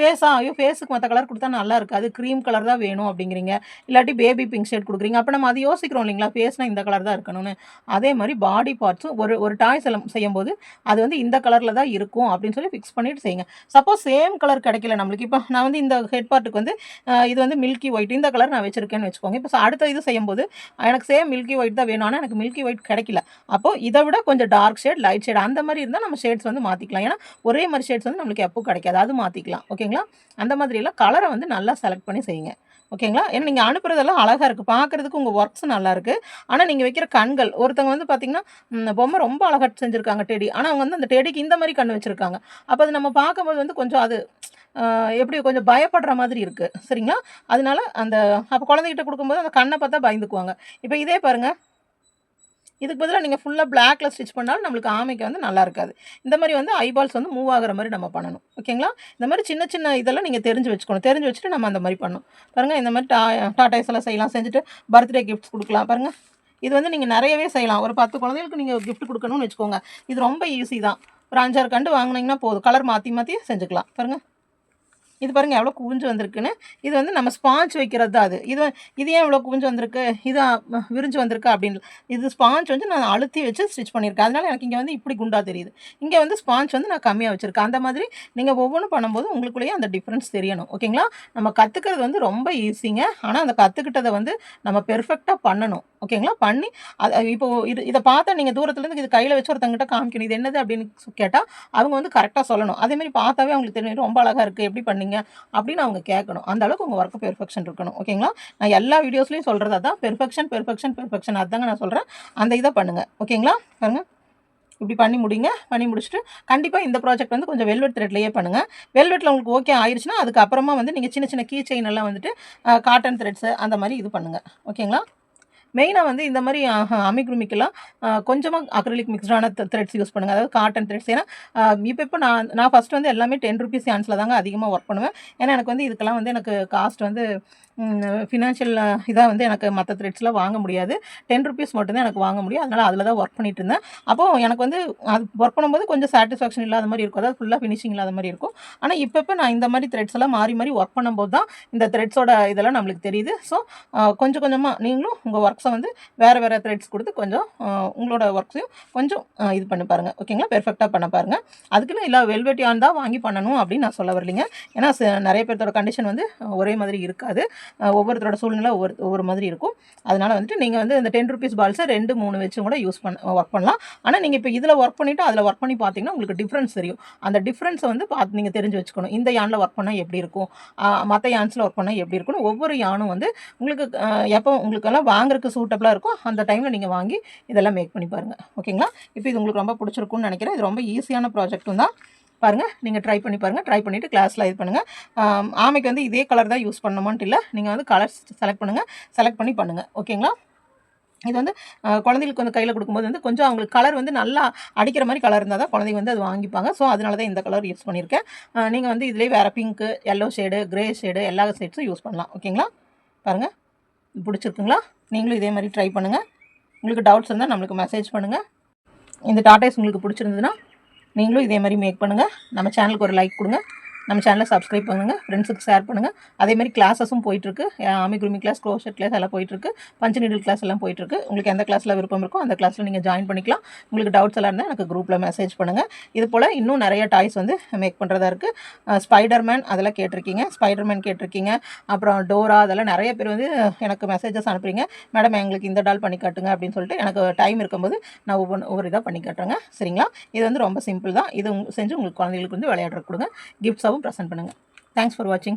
ஐயோ ஃபேஸுக்கு மற்ற கலர் கொடுத்தா நல்லா இருக்காது, க்ரீம் கலர் தான் வேணும் அப்படிங்கிறீங்க, இல்லாட்டி பேபி பிங்க் ஷேட் கொடுக்குறீங்க. அப்போ நம்ம அது யோசிக்கிறோம் இல்லைங்களா, ஃபேஸ்னால் இந்த கலர் தான் இருக்கணும்னு. அதே மாதிரி பாடி பார்ட்ஸும் ஒரு டாய் செய்யும்போது அது வந்து இந்த கலரில் தான் இருக்கும் அப்படின்னு சொல்லி ஃபிக்ஸ் பண்ணிவிட்டு செய்யுங்க. சப்போஸ் சேம் கலர் கிடைக்கல நம்மளுக்கு, இப்போ நான் வந்து இந்த ஹெட் பார்ட்டுக்கு வந்து இது வந்து மில்கி ஒயிட், இந்த கலர் நான் வச்சுருக்கேன்னு வச்சுக்கோங்க. இப்போ அடுத்த இது செய்யும்போது எனக்கு சேம் மில்கி ஒயிட் தான் வேணும், ஆனால் எனக்கு மில்கி ஒயிட் கிடைக்கல. அப்போது இதை விட கொஞ்சம் டார்க் ஷேட், லைட் ஷேட் அந்த மாதிரி இருந்தால் நம்ம ஷேட்ஸ் வந்து மாற்றிக்கலாம். ஏன்னா ஒரே மாதிரி ஷேட்ஸ் வந்து நம்மளுக்கு எப்போ கிடைக்காது, அது மாற்றிக்கலாம். ஓகேங்களா? அந்த மாதிரியெல்லாம் கலரை வந்து நல்லா செலக்ட் பண்ணி செய்யுங்க. ஓகேங்களா? ஏன்னா நீங்கள் அனுப்புறதெல்லாம் அழகாக இருக்குது, பார்க்குறதுக்கு உங்கள் ஒர்க்ஸ் நல்லா இருக்குது. ஆனால் நீங்கள் வைக்கிற கண்கள், ஒருத்தவங்க வந்து பார்த்தீங்கன்னா பொம்மை ரொம்ப அழகாக செஞ்சுருக்காங்க டெடி, ஆனால் அவங்க வந்து அந்த டெடிக்கு இந்த மாதிரி கண் வச்சுருக்காங்க. அப்போ அது நம்ம பார்க்கும்போது வந்து கொஞ்சம் அது எப்படி கொஞ்சம் பயப்படுற மாதிரி இருக்குது. சரிங்களா? அதனால அப்போ குழந்தைகிட்ட கொடுக்கும்போது அந்த கண்ணை பார்த்தா பயந்துக்குவாங்க. இப்போ இதே பாருங்கள், இதுக்கு பதிலாக நீங்கள் ஃபுல்லாக பிளாக்ல ஸ்டிச் பண்ணாலும் நம்மளுக்கு ஆமைக்கு வந்து நல்லா இருக்காது. இந்த மாதிரி வந்து ஐபால்ஸ் வந்து மூவ் ஆகிற மாதிரி நம்ம பண்ணணும். ஓகேங்களா? இந்த மாதிரி சின்ன சின்ன இதெல்லாம் நீங்கள் தெரிஞ்சு வச்சுக்கணும். தெரிஞ்சு வச்சுட்டு நம்ம அந்த மாதிரி பண்ணணும். பாருங்கள், இந்த மாதிரி டாட்டாய்ஸ் எல்லாம் செய்யலாம். செஞ்சுட்டு பர்த்டே கிஃப்ட்ஸ் கொடுக்கலாம். பாருங்கள், இது வந்து நீங்கள் நிறையவே செய்யலாம். ஒரு 10 குழந்தைகளுக்கு நீங்கள் கிஃப்ட் கொடுக்கணும்னு வச்சுக்கோங்க. இது ரொம்ப ஈஸி தான். ஒரு 5 6 கண்டு வாங்கினீங்கன்னா போதும். கலர் மாற்றி மாற்றி செஞ்சுக்கலாம். பாருங்கள், இது பாருங்கள் எவ்வளோ குவிஞ்சு வந்திருக்குன்னு. இது வந்து நம்ம ஸ்பாஞ்ச் வைக்கிறது தான் அது. இது ஏன் இவ்வளோ குவிஞ்சு வந்திருக்கு, இது விரிஞ்சு வந்திருக்கு அப்படின்னு. இது ஸ்பாஞ்ச் வந்து நான் அழுத்தி வச்சு ஸ்டிச் பண்ணியிருக்கேன். அதனால் எனக்கு இங்கே வந்து இப்படி குண்டா தெரியுது. இங்கே வந்து ஸ்பாஞ்ச் வந்து நான் கம்மியாக வச்சுருக்கேன். அந்த மாதிரி நீங்கள் ஒவ்வொன்றும் பண்ணும்போது உங்களுக்குள்ளேயே அந்த டிஃப்ரென்ஸ் தெரியணும். ஓகேங்களா? நம்ம கற்றுக்கிறது வந்து ரொம்ப ஈஸிங்க. ஆனால் அந்த கற்றுக்கிட்டதை வந்து நம்ம பெர்ஃபெக்டாக பண்ணணும். ஓகேங்களா? பண்ணி இப்போ இதை பார்த்தா நீங்கள் தூரத்துலேருந்து இது கையில் வச்சு ஒருத்தங்கிட்ட காமிக்கணும், இது என்னது அப்படின்னு கேட்டால் அவங்க வந்து கரெக்டாக சொல்லணும். அதேமாதிரி பார்த்தாவே அவங்களுக்கு தெரியும், ரொம்ப அழகாக இருக்குது, எப்படி பண்ணீங்க அப்படின்னு அவங்க கேட்கணும். அந்த அளவுக்கு உங்கள் ஒர்க்கு பெர்ஃபெக்ஷன் இருக்கணும். ஓகேங்களா? நான் எல்லா வீடியோஸ்லையும் சொல்கிறது அதான், பெர்ஃபெக்ஷன் அதுதாங்க நான் சொல்கிறேன். அந்த இதை பண்ணுங்கள். ஓகேங்களா? பாருங்க, இப்படி பண்ணி முடிங்க. பண்ணி முடிச்சுட்டு கண்டிப்பாக இந்த ப்ராஜெக்ட் வந்து கொஞ்சம் வெல்வெட் த்ரெட்லேயே பண்ணுங்கள். வெல்வெட்டில் உங்களுக்கு ஓகே ஆயிடுச்சுன்னா அதுக்கப்புறமா வந்து நீங்கள் சின்ன சின்ன கீ செயின் எல்லாம் வந்துட்டு காட்டன் த்ரெட்ஸு அந்த மாதிரி இது பண்ணுங்கள். ஓகேங்களா? மெயினாக வந்து இந்த மாதிரி அமிகுருமிக்கெல்லாம் கொஞ்சமாக அக்ரிலிக் மிக்ஸ்டான த்ரெட்ஸ் யூஸ் பண்ணுங்கள், அதாவது காட்டன் த்ரெட்ஸ். ஏன்னா இப்போ நான் ஃபஸ்ட்டு வந்து எல்லாமே 10 ருபீஸ் யான்ஸில் தாங்க அதிகமாக ஒர்க் பண்ணுவேன். ஏன்னா எனக்கு வந்து இதுக்கெல்லாம் வந்து எனக்கு காஸ்ட் வந்து ஃபினான்ஷியல் இதாக வந்து எனக்கு மற்ற த்ரெட்ஸ்லாம் வாங்க முடியாது. 10 ருபீஸ் மட்டும்தான் எனக்கு வாங்க முடியும். அதனால் அதில் தான் ஒர்க் பண்ணிட்டு இருந்தேன். அப்போது எனக்கு வந்து அது ஒர்க் பண்ணும்போது கொஞ்சம் சாட்டிஸ்ஃபேக்ஷன் இல்லாத மாதிரி இருக்கும், அதாவது ஃபுல்லாக ஃபினிஷிங் இல்லாத மாதிரி இருக்கும். ஆனால் இப்போ நான் இந்த மாதிரி த்ரெட்ஸ் எல்லாம் மாறி மாறி ஒர்க் பண்ணும்போது தான் இந்த த்ரெட்ஸோட இதெல்லாம் நம்மளுக்கு தெரியுது. ஸோ கொஞ்சம் கொஞ்சமாக நீங்களும் உங்கள் ஒர்க்ஸை ஸ்டெப்ஸை வந்து வேறு வேறு த்ரெட்ஸ் கொடுத்து கொஞ்சம் உங்களோட ஒர்க்ஸையும் கொஞ்சம் இது பண்ணி பாருங்கள். ஓகேங்களா? பெர்ஃபெக்டாக பண்ண பாருங்கள். அதுக்குன்னு இல்லை வெல்வெட் யான் தான் வாங்கி பண்ணணும் அப்படின்னு நான் சொல்ல வரலைங்க. ஏன்னா நிறைய பேர்த்தோட கண்டிஷன் வந்து ஒரே மாதிரி இருக்காது. ஒவ்வொருத்தரோட சூழ்நிலை ஒவ்வொரு மாதிரி இருக்கும். அதனால் வந்துட்டு நீங்கள் வந்து இந்த 10 ருபீஸ் பால்ஸை 2, 3 வச்சும் கூட ஒர்க் பண்ணலாம். ஆனால் நீங்கள் இப்போ இதில் ஒர்க் பண்ணிவிட்டு அதில் ஒர்க் பண்ணி பார்த்தீங்கன்னா உங்களுக்கு டிஃப்ரென்ஸ் தெரியும். அந்த டிஃப்ரென்ஸை வந்து பார்த்து நீங்கள் தெரிஞ்சு வச்சுக்கணும். இந்த யானில் ஒர்க் பண்ணால் எப்படி இருக்கும், மற்ற யான்ஸில் ஒர்க் பண்ணால் எப்படி இருக்குன்னு ஒவ்வொரு யானும் வந்து உங்களுக்கு எப்போ உங்களுக்கெல்லாம் வாங்குறதுக்கு சூட்டபுளாக இருக்கும் அந்த டைமில் நீங்கள் வாங்கி இதெல்லாம் மேக் பண்ணி பாருங்கள். ஓகேங்களா? இப்போ இது உங்களுக்கு ரொம்ப பிடிச்சிருக்கும்னு நினைக்கிறேன். இது ரொம்ப ஈஸியான ப்ராஜெக்ட்டும் தான். பாருங்கள், நீங்கள் ட்ரை பண்ணி பாருங்கள். ட்ரை பண்ணிவிட்டு கிளாஸில் இது பண்ணுங்கள். ஆமைக்கு வந்து இதே கலர் தான் யூஸ் பண்ணணுமான்ட்டு இல்லை, நீங்கள் வந்து கலர்ஸ் செலக்ட் பண்ணி பண்ணுங்கள். ஓகேங்களா? இது வந்து குழந்தைகளுக்கு வந்து கையில் கொடுக்கும்போது வந்து கொஞ்சம் அவங்களுக்கு கலர் வந்து நல்லா அடிக்கிற மாதிரி கலர் இருந்தால் தான் குழந்தைங்க வந்து அது வாங்கிப்பாங்க. ஸோ அதனால தான் இந்த கலர் யூஸ் பண்ணியிருக்கேன். நீங்கள் வந்து இதிலே வேறு pink, yellow shade, grey shade எல்லா ஷேட்ஸும் யூஸ் பண்ணலாம். ஓகேங்களா? பாருங்கள், பிடிச்சிருக்குங்களா? நீங்களும் இதே மாதிரி ட்ரை பண்ணுங்கள். உங்களுக்கு டவுட்ஸ் இருந்தால் நம்மளுக்கு மெசேஜ் பண்ணுங்கள். இந்த டாட்டாஸ் உங்களுக்கு பிடிச்சிருந்ததுன்னா நீங்களும் இதே மாதிரி மேக் பண்ணுங்கள். நம்ம சேனலுக்கு ஒரு லைக் கொடுங்க. நம்ம சேனலை சப்ஸ்கிரைப் பண்ணுங்கள், ஃப்ரெண்ட்ஸுக்கு ஷேர் பண்ணுங்கள். அதேமாதிரி கிளாஸஸும் போயிட்டுருக்கு. ஆமிகுருமி கிளாஸ், க்ரோஷெட் கிளாஸ் எல்லாம் போயிட்டுருக்கு. பஞ்சு நீடில் கிளாஸ் எல்லாம் போயிட்டுருக்கு. உங்களுக்கு எந்த கிளாஸில் விருப்பம் இருக்கோ அந்த கிளாஸில் நீங்கள் ஜாயின் பண்ணிக்கலாம். உங்களுக்கு டவுட்ஸ் எல்லாம் இருந்தால் எனக்கு குரூப்பில் மெசேஜ் பண்ணுங்கள். இது போல் இன்னும் நிறைய டாய்ஸ் வந்து மேக் பண்ணுறதா இருக்குது. ஸ்பைடர்மேன் அதெல்லாம் கேட்டிருக்கீங்க, ஸ்பைடர்மேன் கேட்டிருக்கீங்க, அப்புறம் டோரா, அதெல்லாம் நிறைய பேர் வந்து எனக்கு மெசேஜஸ் அனுப்புறீங்க. மேடம் எங்களுக்கு இந்த டால் பண்ணி காட்டுங்க அப்படின்னு சொல்லிட்டு எனக்கு டைம் இருக்கும்போது நான் ஒவ்வொரு இதாக பண்ணி காட்டுறேங்க. சரிங்களா? இது வந்து ரொம்ப சிம்பிள் தான். இது செஞ்சு உங்களுக்கு குழந்தைகளுக்கு வந்து விளையாடுற கொடுங்க. கிஃப்ட்ஸாகவும் ப்ரெசென்ட் பண்ணுங்கள். தேங்க்ஸ் ஃபார் வாட்சிங்.